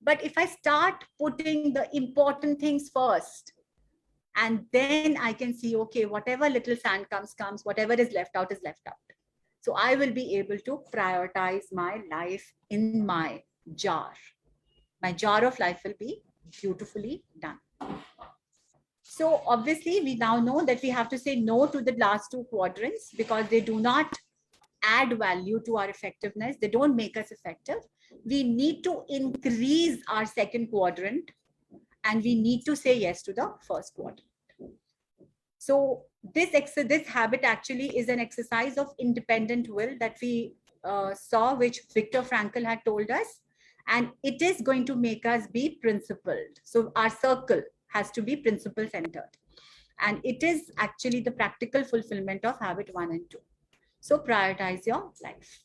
But if I start putting the important things first, and then I can see, okay, whatever little sand comes, whatever is left out is left out. So I will be able to prioritize my life in my jar. My jar of life will be beautifully done. So obviously we now know that we have to say no to the last two quadrants because they do not add value to our effectiveness. They don't make us effective. We need to increase our second quadrant and we need to say yes to the first quadrant. So this habit actually is an exercise of independent will that we saw, which Viktor Frankl had told us, and it is going to make us be principled. So our circle has to be principle centered, and it is actually the practical fulfillment of habit 1 and 2. So prioritize your life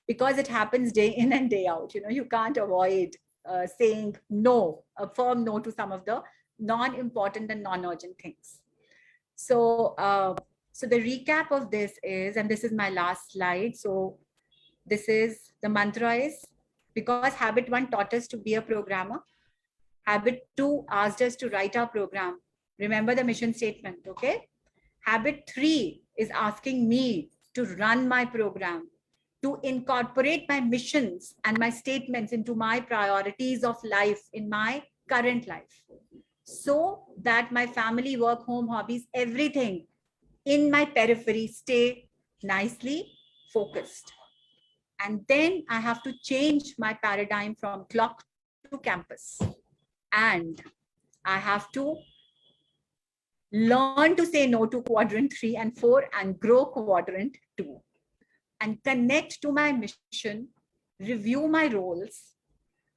because it happens day in and day out. You know, you can't avoid saying no, a firm no to some of the non-important and non-urgent things. So, so the recap of this is, and this is my last slide. So this is the mantra is, because habit 1 taught us to be a programmer. Habit 2 asked us to write our program. Remember the mission statement, okay? Habit 3 is asking me to run my program, to incorporate my missions and my statements into my priorities of life in my current life, so that my family, work, home, hobbies, everything in my periphery stay nicely focused. And then I have to change my paradigm from clock to campus. And I have to learn to say no to quadrant 3 and 4 and grow quadrant 2. And connect to my mission, review my roles,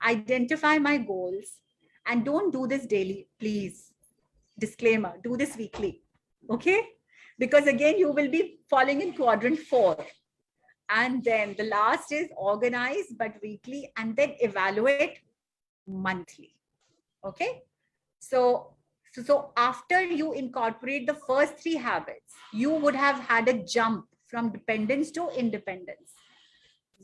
identify my goals, and don't do this daily, please. Disclaimer, do this weekly, okay? Because again, you will be falling in quadrant 4. And then the last is organize, but weekly, and then evaluate monthly, okay? So after you incorporate the first 3 habits, you would have had a jump from dependence to independence,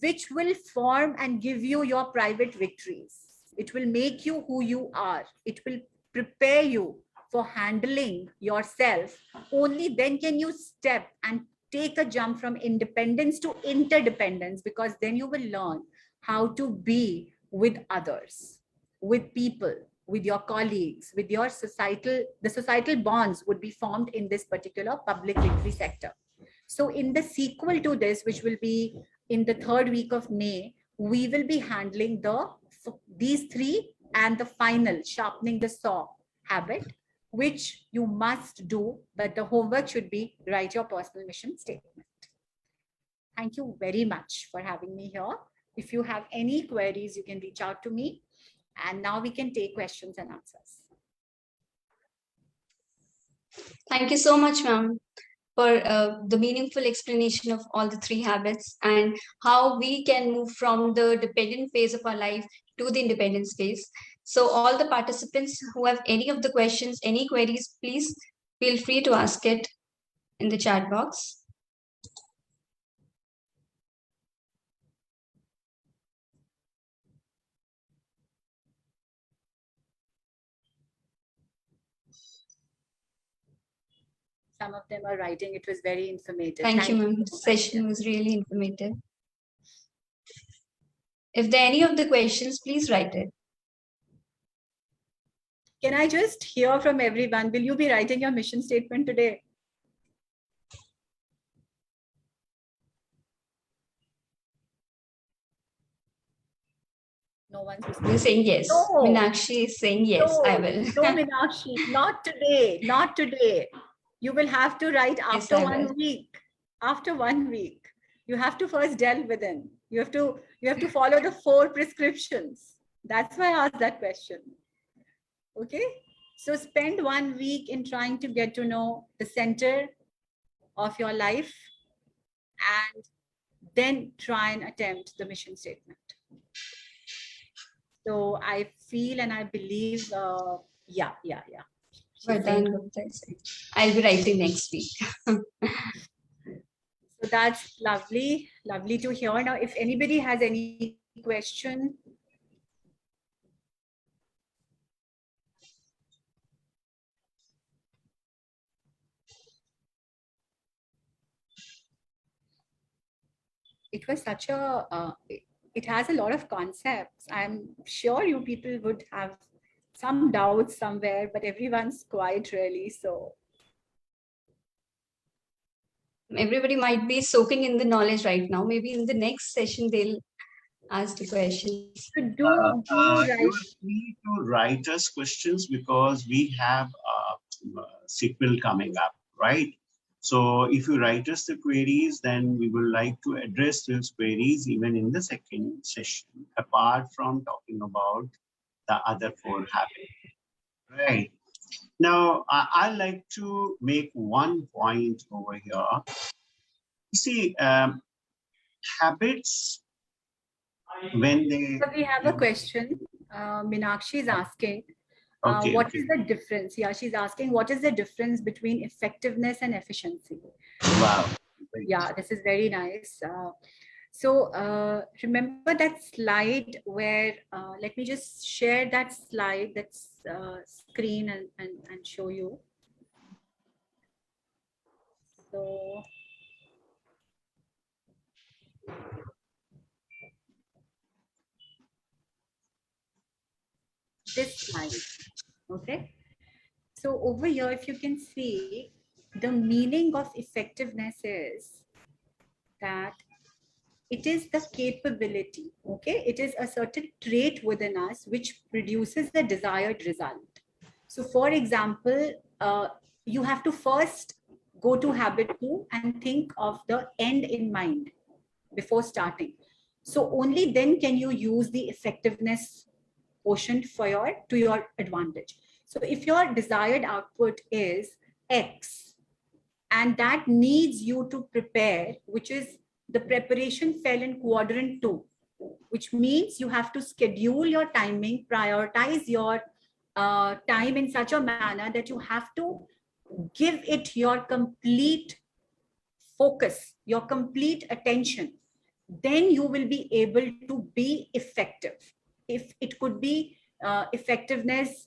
which will form and give you your private victories. It will make you who you are. It will prepare you for handling yourself. Only then can you step and take a jump from independence to interdependence, because then you will learn how to be with others, with people, with your colleagues, with your the societal bonds would be formed in this particular public victory sector. So in the sequel to this, which will be in the 3rd week of May, we will be handling these 3 and the final sharpening the saw habit, which you must do, but the homework should be write your personal mission statement. Thank you very much for having me here. If you have any queries, you can reach out to me. And now we can take questions and answers. Thank you so much, ma'am, for the meaningful explanation of all the 3 habits and how we can move from the dependent phase of our life to the independence phase. So all the participants who have any of the questions, any queries, please feel free to ask it in the chat box. Some of them are writing. It was very informative. Thank you, ma'am. The session was really informative. If there are any of the questions, please write it. Can I just hear from everyone? Will you be writing your mission statement today? No one's You're saying yes. No. Meenakshi is saying yes, No, I will. no, Meenakshi, not today, not today. You will have to write after Yes, 1 week. After 1 week, you have to first delve within. You have to follow the 4 prescriptions. That's why I asked that question. Okay, so spend 1 week in trying to get to know the center of your life, and then try and attempt the mission statement. So I feel and I believe, yeah. Well done. I'll be writing next week. So that's lovely, lovely to hear. Now, if anybody has any question. It was such a, it has a lot of concepts. I'm sure you people would have some doubts somewhere, but everyone's quiet really. So Everybody might be soaking in the knowledge right now. Maybe in the next session, they'll ask the questions. do You write. are free to write us questions because we have a sequel coming up, right? So if you write us the queries, then we would like to address those queries even in the second session, apart from talking about the other 4 habits, right? Now, I like to make one point over here. You see, habits, when they... So we have a question. Minakshi is asking, Okay, what okay. is the difference? Yeah, she's asking, what is the difference between effectiveness and efficiency? Wow. Yeah, this is very nice. So remember that slide where, let me just share that slide, that's screen and show you. So this slide, okay? So over here, if you can see, the meaning of effectiveness is that it is the capability, okay? It is a certain trait within us which produces the desired result. So for example, you have to first go to habit 2 and think of the end in mind before starting. So only then can you use the effectiveness quotient to your advantage. So if your desired output is X and that needs you to prepare, which is the preparation fell in quadrant 2, which means you have to schedule your timing, prioritize your time in such a manner that you have to give it your complete focus, your complete attention. Then you will be able to be effective. If it could be effectiveness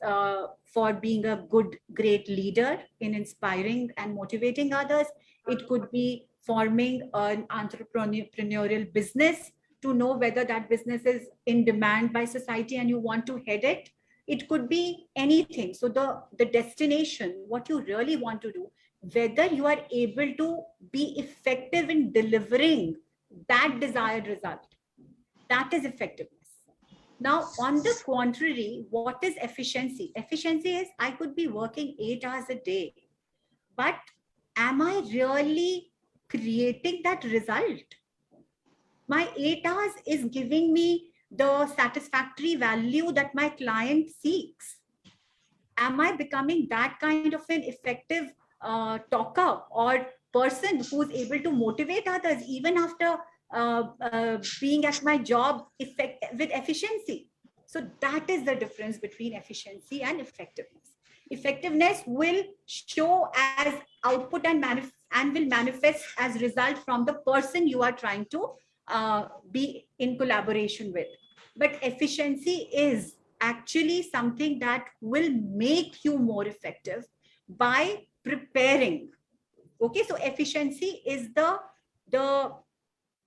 for being a good, great leader in inspiring and motivating others. It could be forming an entrepreneurial business to know whether that business is in demand by society and you want to head it. It could be anything. So the destination, what you really want to do, whether you are able to be effective in delivering that desired result, that is effectiveness. Now, on the contrary, what is efficiency? Efficiency is I could be working 8 hours a day, but am I really creating that result? My 8 hours is giving me the satisfactory value that my client seeks. Am I becoming that kind of an effective talker or person who's able to motivate others even after being at my job with efficiency? So that is the difference between efficiency and effectiveness. Effectiveness will show as output and will manifest as result from the person you are trying to be in collaboration with. But efficiency is actually something that will make you more effective by preparing. Okay, so efficiency is the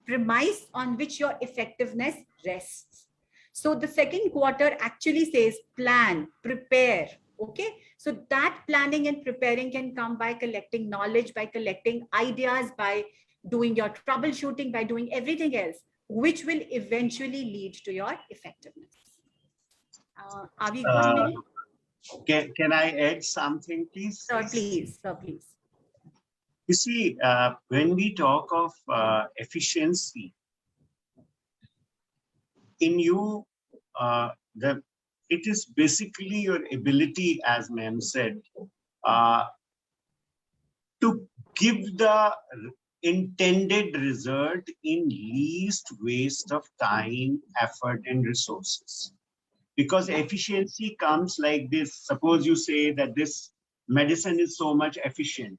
premise on which your effectiveness rests. So the second quarter actually says plan, prepare. Okay, so that planning and preparing can come by collecting knowledge, by collecting ideas, by doing your troubleshooting, by doing everything else, which will eventually lead to your effectiveness. Are we good, Minnie? Can I add something, please? Sir, please. Sir, please. You see, when we talk of efficiency, in you, it is basically your ability, as ma'am said, to give the intended result in least waste of time, effort, and resources. Because efficiency comes like this. Suppose you say that this medicine is so much efficient.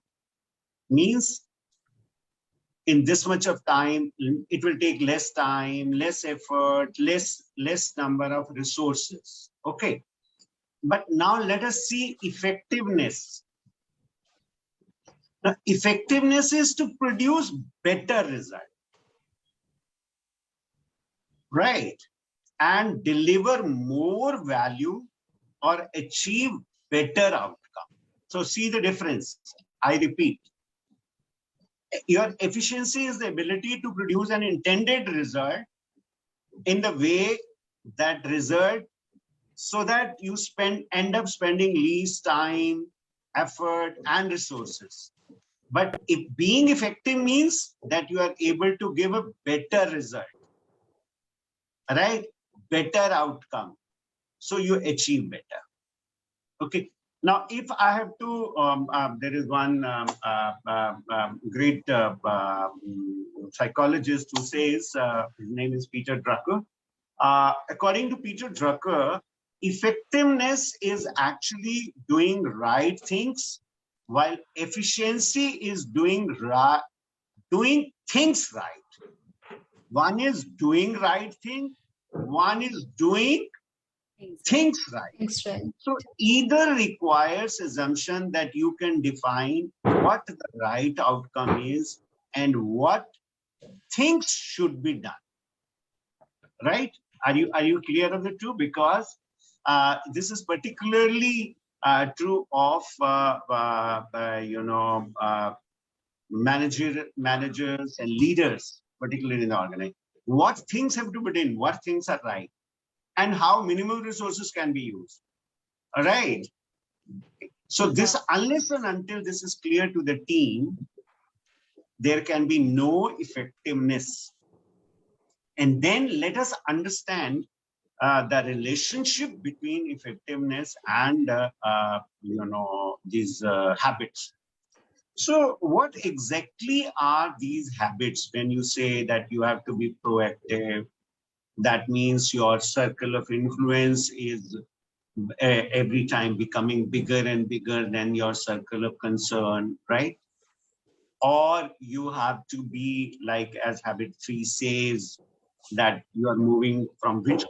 Means in this much of time, it will take less time, less effort, less number of resources. Okay. But now let us see effectiveness. Now, effectiveness is to produce better result, right? And deliver more value or achieve better outcome. So see the difference. I repeat, your efficiency is the ability to produce an intended result in the way that result so that you end up spending least time, effort, and resources. But if being effective means that you are able to give a better result, right? Better outcome. So you achieve better. Okay. Now, if I have to, there is one great psychologist who says, his name is Peter Drucker. According to Peter Drucker, effectiveness is actually doing right things, while efficiency is doing things right. One is doing right thing, one is doing things right. Thanks, right. So either requires assumption that you can define what the right outcome is and what things should be done. Right? Are you clear of the two? Because this is particularly true of managers and leaders, particularly in the organization. What things have to be done? What things are right? And how minimal resources can be used. All right. So this, unless and until this is clear to the team, there can be no effectiveness. And then let us understand the relationship between effectiveness and these habits. So what exactly are these habits when you say that you have to be proactive? That means your circle of influence is every time becoming bigger and bigger than your circle of concern, right? Or you have to be like, as habit 3 says, that you are moving from which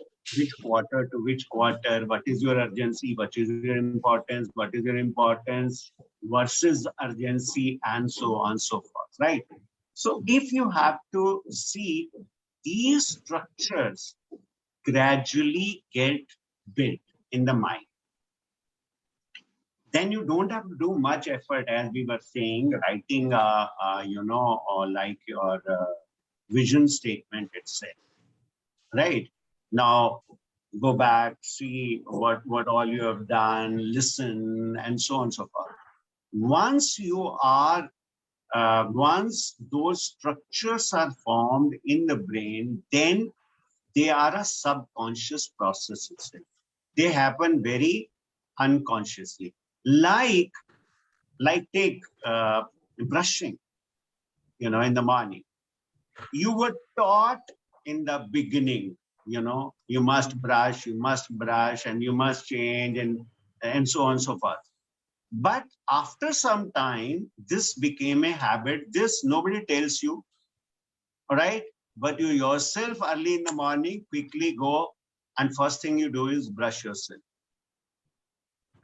quarter to which quarter, what is your urgency, what is your importance, versus urgency, and so on and so forth, right? So if you have to see these structures gradually get built in the mind, then you don't have to do much effort, as we were saying, writing, or like your vision statement itself, right? Now, go back, see what all you have done, listen, and so on and so forth. Once those structures are formed in the brain, then they are a subconscious process itself. They happen very unconsciously. Like take brushing, in the morning. You were taught in the beginning, you must brush, and you must change, and so on and so forth. But after some time, this became a habit. This nobody tells you, all right? But you yourself early in the morning quickly go, and first thing you do is brush yourself,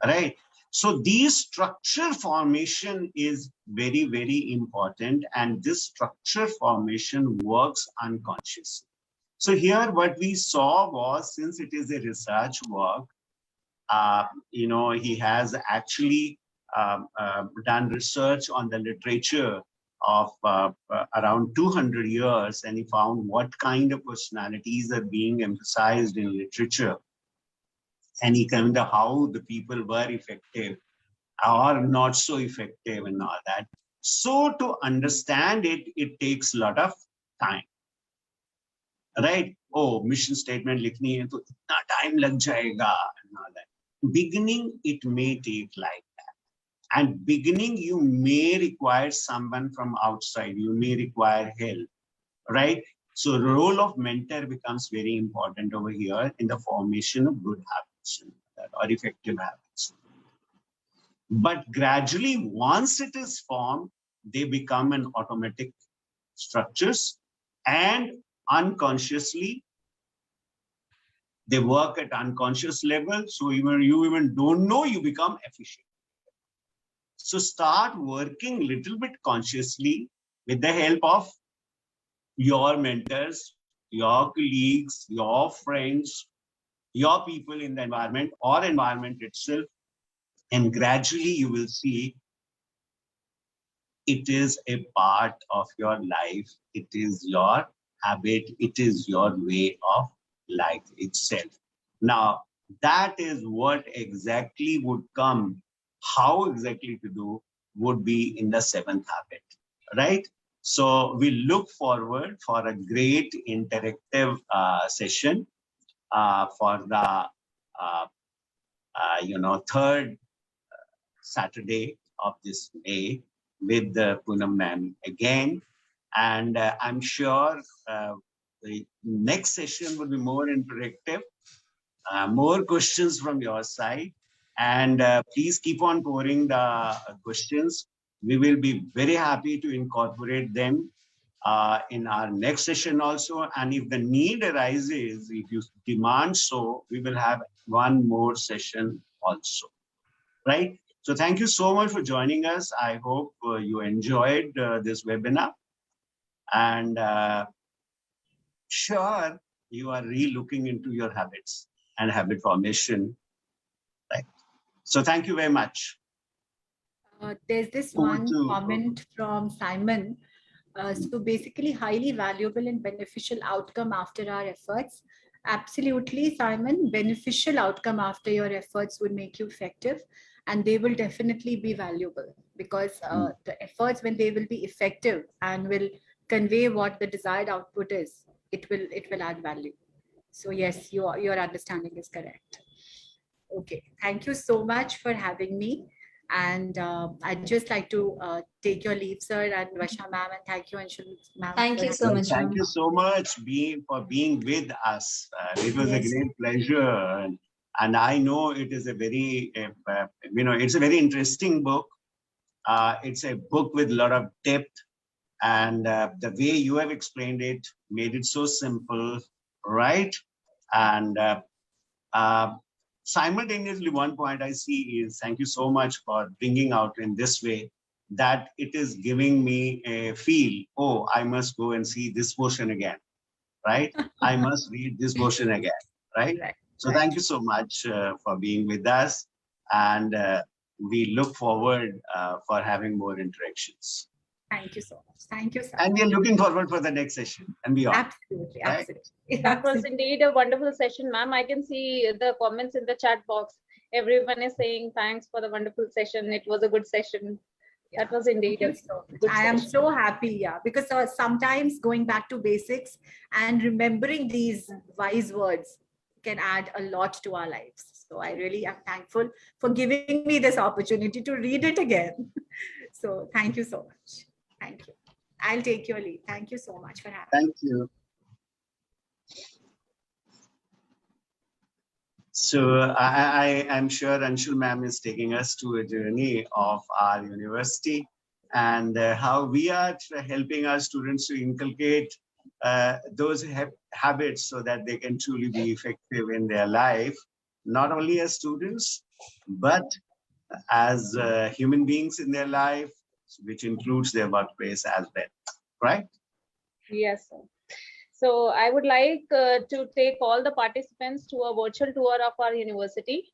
right? So these structure formation is very, very important, and this structure formation works unconsciously. So here what we saw was, since it is a research work, he has actually done research on the literature of around 200 years, and he found what kind of personalities are being emphasized in literature. And he kind of how the people were effective or not so effective and all that. So to understand it, it takes a lot of time, right? Oh, mission statement likhni hai, to itna time lag jayega and all that. Beginning, it may take like that. And beginning, you may require someone from outside. You may require help, right? So the role of mentor becomes very important over here in the formation of good habits or effective habits. But gradually, once it is formed, they become an automatic structures, and unconsciously they work at unconscious level. So you even don't know, you become efficient. So start working little bit consciously with the help of your mentors, your colleagues, your friends, your people in the environment or environment itself. And gradually you will see it is a part of your life. It is your habit. It is your way of life itself. Now, that is what exactly would come, how exactly to do would be in the 7th habit, right? So we look forward for a great interactive session for the, 3rd Saturday of this May with Poonam ma'am again. And I'm sure the next session will be more interactive, more questions from your side. And please keep on pouring the questions. We will be very happy to incorporate them in our next session also. And if the need arises, if you demand so, we will have one more session also, right? So thank you so much for joining us. I hope you enjoyed this webinar. And sure, you are re-looking into your habits and habit formation, right? So thank you very much. There's this Over one to- comment from Simon. So basically, highly valuable and beneficial outcome after our efforts. Absolutely, Simon, beneficial outcome after your efforts would make you effective, and they will definitely be valuable because the efforts, when they will be effective and will convey what the desired output is, it will add value. So yes, your understanding is correct. Okay, thank you so much for having me. And I'd just like to take your leave, sir, and Varsha ma'am, and thank you, Anshul ma'am. Thank you so much, Thank ma'am. you so much for being with us. It was a great pleasure. And I know it is a very, it's a very interesting book. It's a book with a lot of depth. And the way you have explained it made it so simple, right? And simultaneously, one point I see is thank you so much for bringing out in this way that it is giving me a feel, oh, I must go and see this portion again, right? I must read this portion again, right? So thank you so much for being with us. And we look forward for having more interactions. Thank you so much. Thank you, sir. And we are looking forward for the next session and beyond. Absolutely, right? absolutely. That was indeed a wonderful session, ma'am. I can see the comments in the chat box. Everyone is saying thanks for the wonderful session. It was a good session. Yeah. That was indeed a good I am session. so happy, yeah, because sometimes going back to basics and remembering these wise words can add a lot to our lives. So I really am thankful for giving me this opportunity to read it again. So thank you so much. Thank you. I'll take your leave. Thank you so much for having me. Thank you. So I'm sure Anshul ma'am is taking us to a journey of our university and how we are helping our students to inculcate those habits so that they can truly be effective in their life, not only as students, but as human beings in their life, which includes their workplace as well, right? Yes, sir. So I would like to take all the participants to a virtual tour of our university.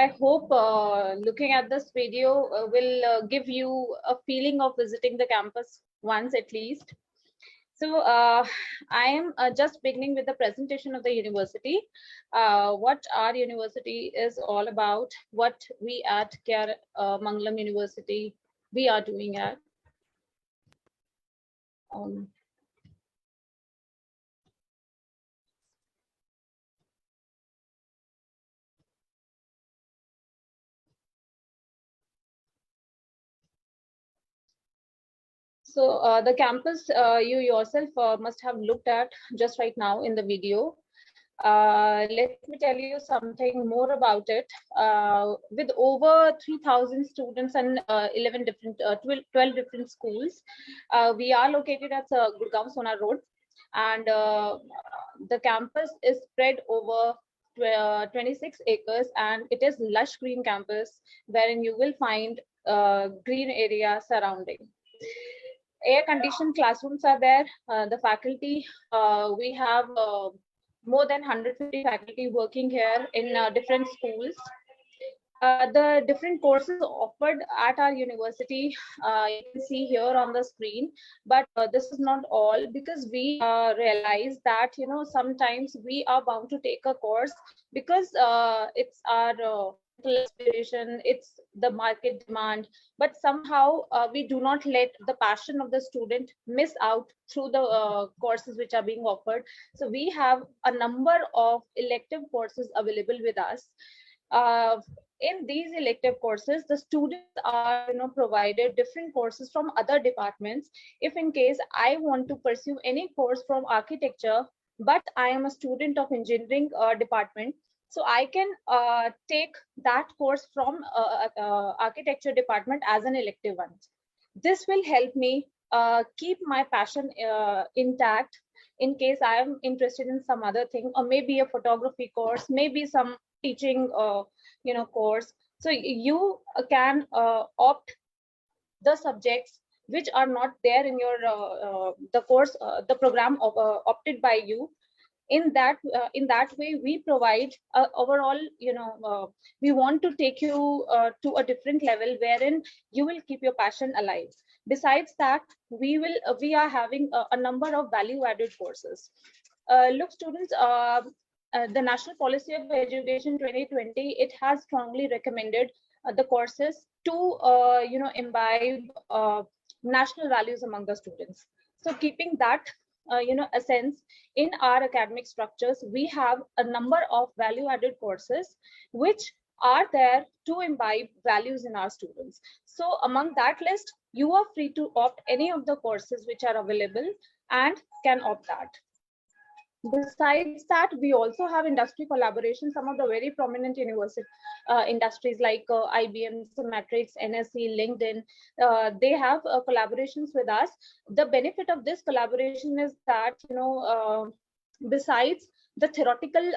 I hope looking at this video will give you a feeling of visiting the campus once at least. So I am just beginning with the presentation of the university, what our university is all about, what we at K.R.Mangalam University we are doing at. So the campus you yourself must have looked at just right now in the video. Let me tell you something more about it. With over 3,000 students and 12 different schools, we are located at Gurgaon Sona Road, and the campus is spread over 26 acres, and it is lush green campus wherein you will find green area surrounding. Air conditioned classrooms are there. The faculty, we have more than 150 faculty working here in different schools. The different courses offered at our university, you can see here on the screen, but this is not all, because we realize that, you know, sometimes we are bound to take a course because it's our aspiration, it's the market demand, but somehow we do not let the passion of the student miss out through the courses which are being offered. So we have a number of elective courses available with us. In these elective courses, the students are, you know, provided different courses from other departments. If in case I want to pursue any course from architecture, but I am a student of engineering department, so I can take that course from architecture department as an elective one. This will help me keep my passion intact in case I am interested in some other thing, or maybe a photography course, maybe some teaching you know, course. So you can opt the subjects which are not there in your the course, the program opted by you. In that way, we provide overall, you know, we want to take you to a different level wherein you will keep your passion alive. Besides that, we are having a number of value added courses. Look students, the National Policy of Education 2020, it has strongly recommended the courses to you know, imbibe national values among the students. So keeping that you know, a sense in our academic structures, we have a number of value added courses which are there to imbibe values in our students. So among that list, you are free to opt any of the courses which are available and can opt that. Besides that, we also have industry collaboration. Some of the very prominent university industries like IBM, Matrix, NSC, LinkedIn, they have collaborations with us. The benefit of this collaboration is that, you know, besides the theoretical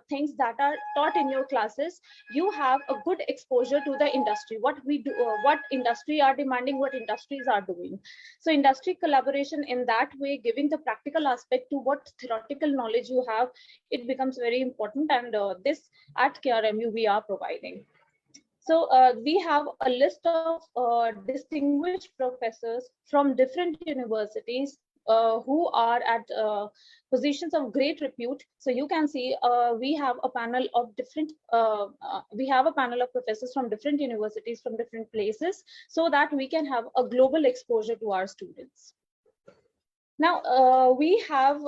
things that are taught in your classes, you have a good exposure to the industry, what we do, what industry are demanding, what industries are doing. So industry collaboration in that way, giving the practical aspect to what theoretical knowledge you have, it becomes very important, and this at KRMU we are providing. So we have a list of distinguished professors from different universities who are at positions of great repute. So you can see we have a panel of different professors from different universities, from different places, so that we can have a global exposure to our students. Now we have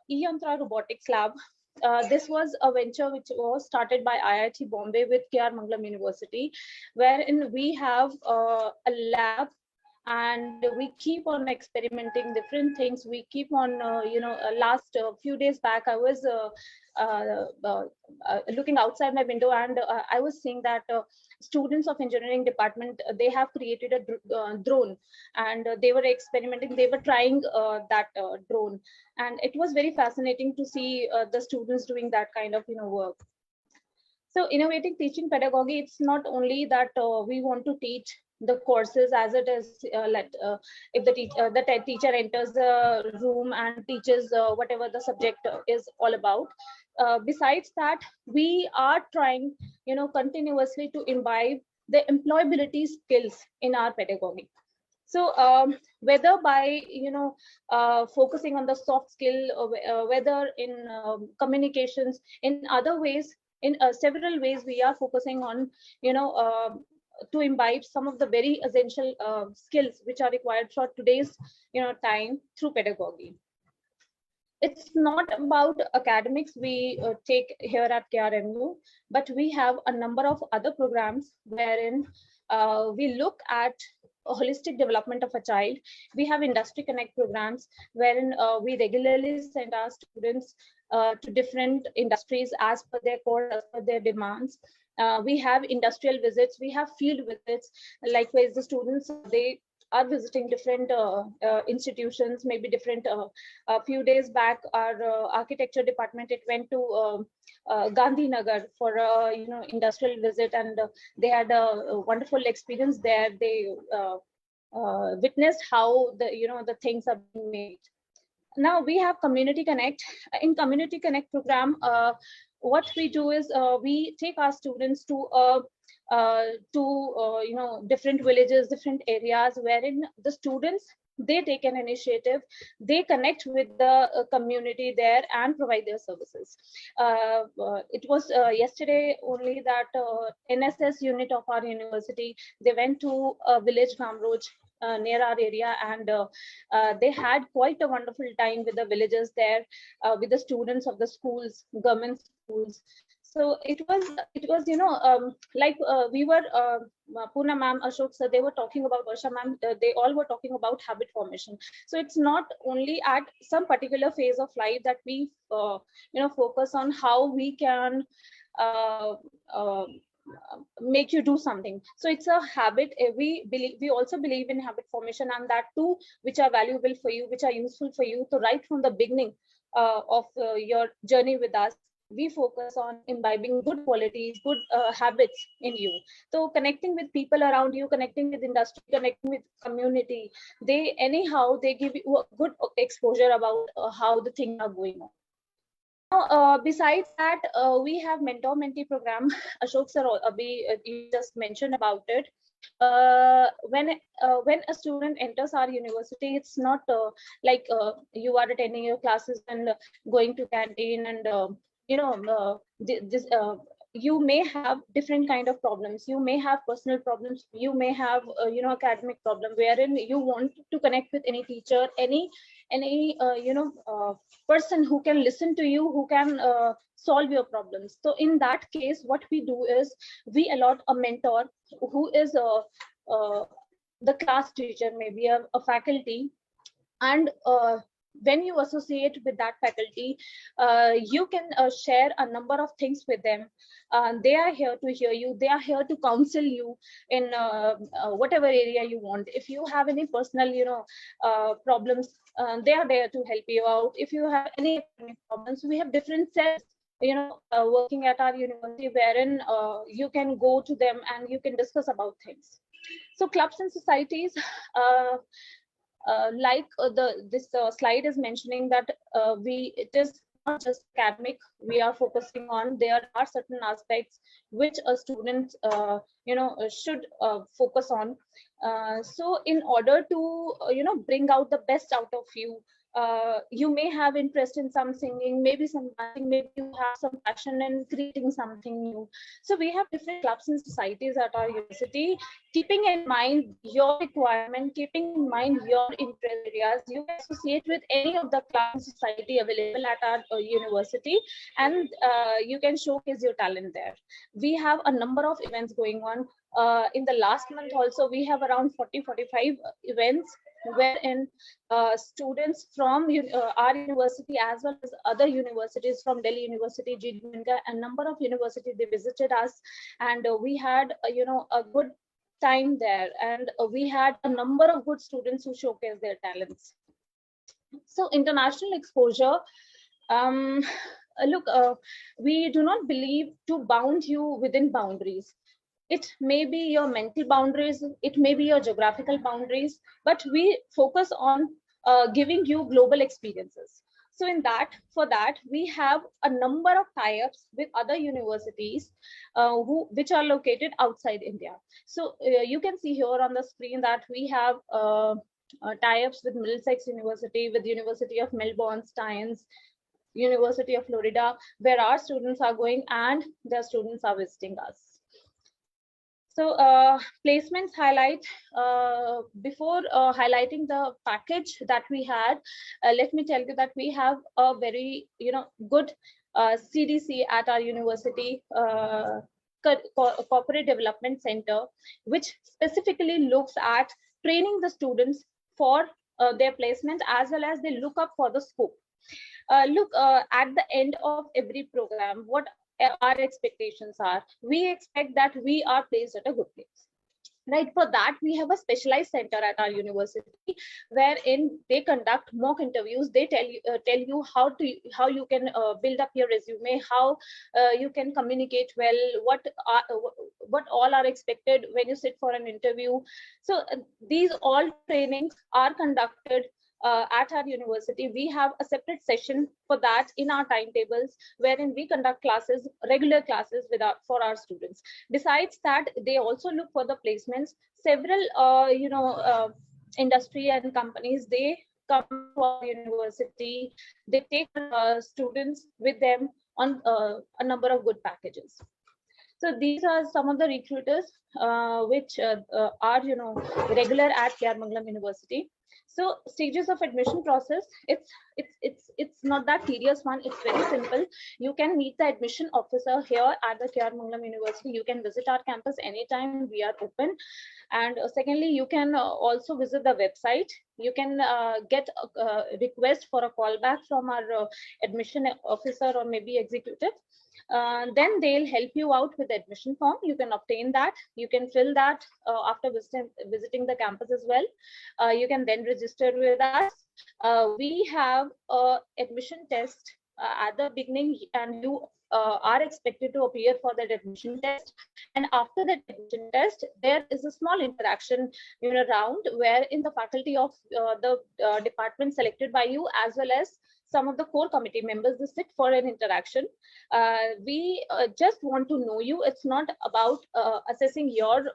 e-Yantra Robotics Lab. This was a venture which was started by IIT Bombay with K.R.Mangalam University, wherein we have a lab and we keep on experimenting different things. We keep on, you know, last few days back, I was looking outside my window, and I was seeing that students of engineering department, they have created a drone, and they were experimenting, they were trying that drone, and it was very fascinating to see the students doing that kind of, you know, work. So innovating teaching pedagogy, it's not only that we want to teach the courses as it is. If the teacher enters the room and teaches whatever the subject is all about. Besides that, we are trying, continuously to imbibe the employability skills in our pedagogy. So whether by focusing on the soft skill, whether in communications, in other ways, in several ways, we are focusing on to imbibe some of the very essential skills which are required for today's time through pedagogy. It's not about academics we take here at KRMU, but we have a number of other programs wherein we look at a holistic development of a child. We have industry connect programs wherein we regularly send our students to different industries as per their course, as per their demands. We have industrial visits, we have field visits. Likewise, the students, they are visiting different institutions, maybe different. A few days back, our architecture department, it went to Gandhinagar for a industrial visit, and they had a wonderful experience there. They witnessed how the things are being made. Now we have Community Connect. In Community Connect program, what we do is we take our students to different villages, different areas, wherein the students, they take an initiative, they connect with the community there and provide their services. It was yesterday only that NSS unit of our university, they went to a village, Gamroj, near our area, and they had quite a wonderful time with the villagers there, with the students of the schools, government schools. So it was we were Poonam ma'am, Ashok sir, they were talking about, Varsha ma'am, they all were talking about habit formation. So it's not only at some particular phase of life that we focus on how we can make you do something. So it's a habit. We also believe in habit formation, and that too, which are valuable for you, which are useful for you. So right from the beginning of your journey with us, we focus on imbibing good qualities, good habits in you. So connecting with people around you, connecting with industry, connecting with community, they give you a good exposure about how the things are going on. Now, besides that, we have mentor-mentee program. Ashok sir, you just mentioned about it. When a student enters our university, it's not like you are attending your classes and going to canteen and you may have different kind of problems. You may have personal problems. You may have academic problem, wherein you want to connect with any teacher, any person who can listen to you, who can solve your problems. So in that case, what we do is we allot a mentor who is the class teacher, maybe a faculty, and when you associate with that faculty, you can share a number of things with them. They are here to hear you. They are here to counsel you in whatever area you want. If you have any personal, problems, they are there to help you out. If you have any problems, we have different cells, working at our university, wherein you can go to them and you can discuss about things. So clubs and societies, this slide is mentioning that it is not just academic we are focusing on. There are certain aspects which a student should focus on. So in order to bring out the best out of you, you may have interest in some singing, maybe some dancing, maybe you have some passion in creating something new. So we have different clubs and societies at our university. Keeping in mind your requirement, keeping in mind your interest areas, you can associate with any of the club and society available at our university, and you can showcase your talent there. We have a number of events going on. In the last month also, we have around 40-45 events wherein students from our university as well as other universities from Delhi University, GD, a number of universities, they visited us, and we had a good time there, and we had a number of good students who showcased their talents. So international exposure, look, we do not believe to bound you within boundaries. It may be your mental boundaries, it may be your geographical boundaries, but we focus on giving you global experiences. So for that, we have a number of tie-ups with other universities which are located outside India. So you can see here on the screen that we have tie-ups with Middlesex University, with University of Melbourne, Science, University of Florida, where our students are going and their students are visiting us. So placements highlight, before highlighting the package that we had, let me tell you that we have a very good CDC at our university, Corporate Development Center, which specifically looks at training the students for their placement, as well as they look up for the scope. Look, at the end of every program, what our expectations are. We expect that we are placed at a good place. Right, for that we have a specialized center at our university wherein they conduct mock interviews. They tell you how you can build up your resume, how you can communicate well, what all are expected when you sit for an interview. So these all trainings are conducted at our university. We have a separate session for that in our timetables, wherein we conduct classes, regular classes for our students. Besides that, they also look for the placements. Several industry and companies, they come to our university, they take students with them on a number of good packages. So these are some of the recruiters which are regular at K.R.Mangalam University. So stages of admission process, it's not that tedious one. It's very simple. You can meet the admission officer here at the K.R.Mangalam University. You can visit our campus anytime. We are open. And secondly, you can also visit the website. You can get a request for a callback from our admission officer or maybe executive. Then they'll help you out with the admission form. You can obtain that. You can fill that after visiting the campus as well. You can then register with us. We have a admission test at the beginning, and you are expected to appear for that admission test. And after that admission test, there is a small interaction round wherein the faculty of the department selected by you, as well as some of the core committee members, they sit for an interaction. We just want to know you. It's not about assessing your,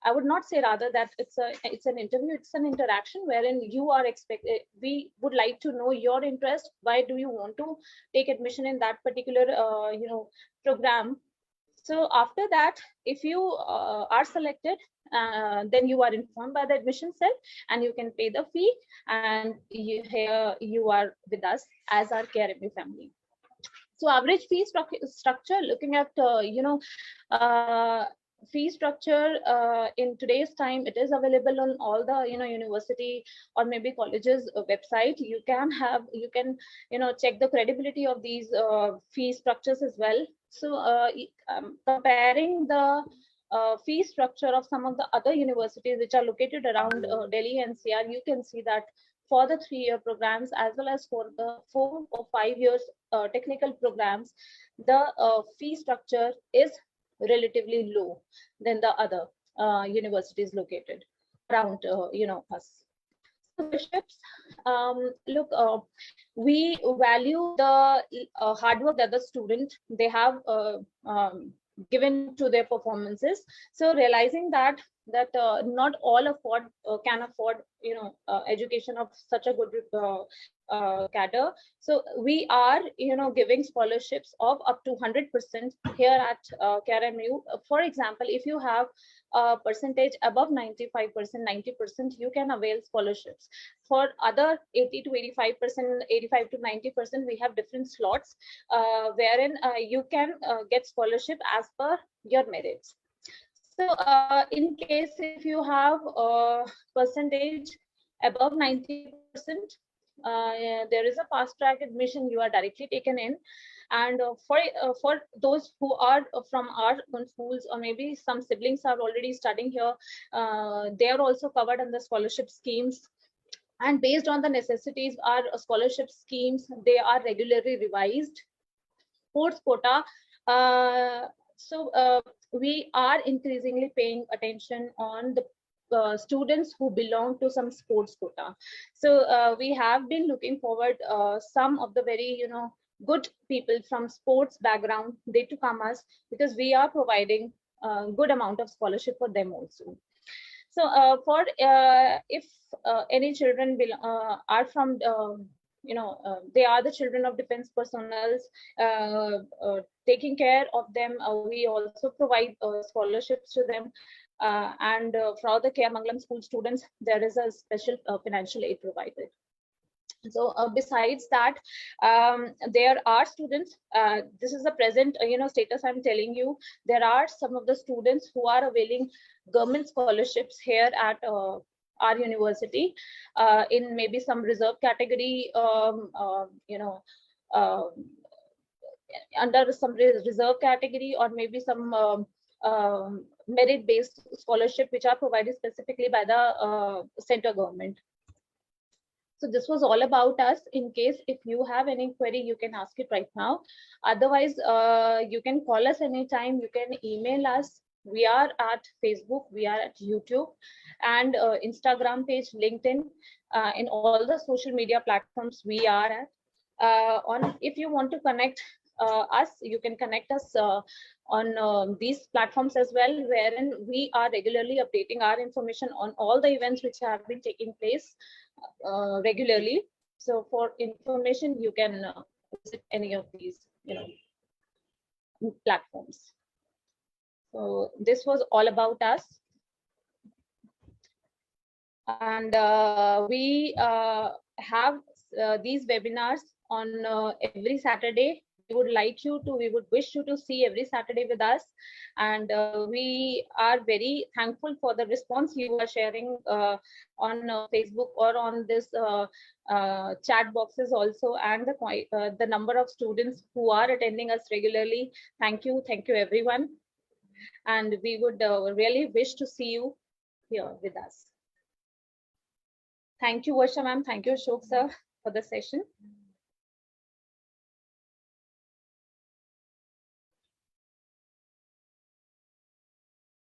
I would not say rather that it's an interview. It's an interaction wherein you are expected. We would like to know your interest. Why do you want to take admission in that particular, program? So after that, if you are selected, then you are informed by the admission cell and you can pay the fee, and here you are with us as our KRMU family. So average fee structure, looking at fee structure in today's time, it is available on all the university or maybe colleges website. You can check the credibility of these fee structures as well. So comparing the fee structure of some of the other universities which are located around Delhi NCR, you can see that for the 3-year programs as well as for the 4 or 5 years technical programs, the fee structure is relatively low than the other universities located around us. Scholarships, look, we value the hard work that the student they have given to their performances. So realizing that not all can afford education of such a good cadre. So we are giving scholarships of up to 100% here at KRMU. For example, if you have a percentage above 95%, 90%, you can avail scholarships. For other 80 to 85%, 85 to 90%, we have different slots wherein you can get scholarship as per your merits. So in case if you have a percentage above 90%, there is a fast track admission. You are directly taken in, and for those who are from our own schools, or maybe some siblings are already studying here, they are also covered under scholarship schemes. And based on the necessities, our scholarship schemes, they are regularly revised. Sports quota. So we are increasingly paying attention on the students who belong to some sports quota. So we have been looking forward some of the very good people from sports background, they to come us, because we are providing a good amount of scholarship for them also. So for if any children are from they are the children of defense personnel, taking care of them, we also provide scholarships to them. And for the K.R.Mangalam school students, there is a special financial aid provided. So besides that, there are students, this is the present status I'm telling you. There are some of the students who are availing government scholarships here at our university, in maybe some reserve category, under some reserve category, or maybe some merit based scholarship which are provided specifically by the center government. So this was all about us. In case if you have any query, you can ask it right now. Otherwise, you can call us anytime. You can email us. We are at Facebook, we are at YouTube, and Instagram page, LinkedIn, in all the social media platforms we are at. If you want to connect us, you can connect us on these platforms as well, wherein we are regularly updating our information on all the events which have been taking place regularly. So for information, you can visit any of these platforms. So this was all about us, and we have these webinars on every Saturday. We would wish you to see every Saturday with us, and we are very thankful for the response you are sharing on Facebook or on this chat boxes also, and the number of students who are attending us regularly. Thank you everyone, and we would really wish to see you here with us. Thank you, Varsha ma'am. Thank you, Ashok sir, for the session.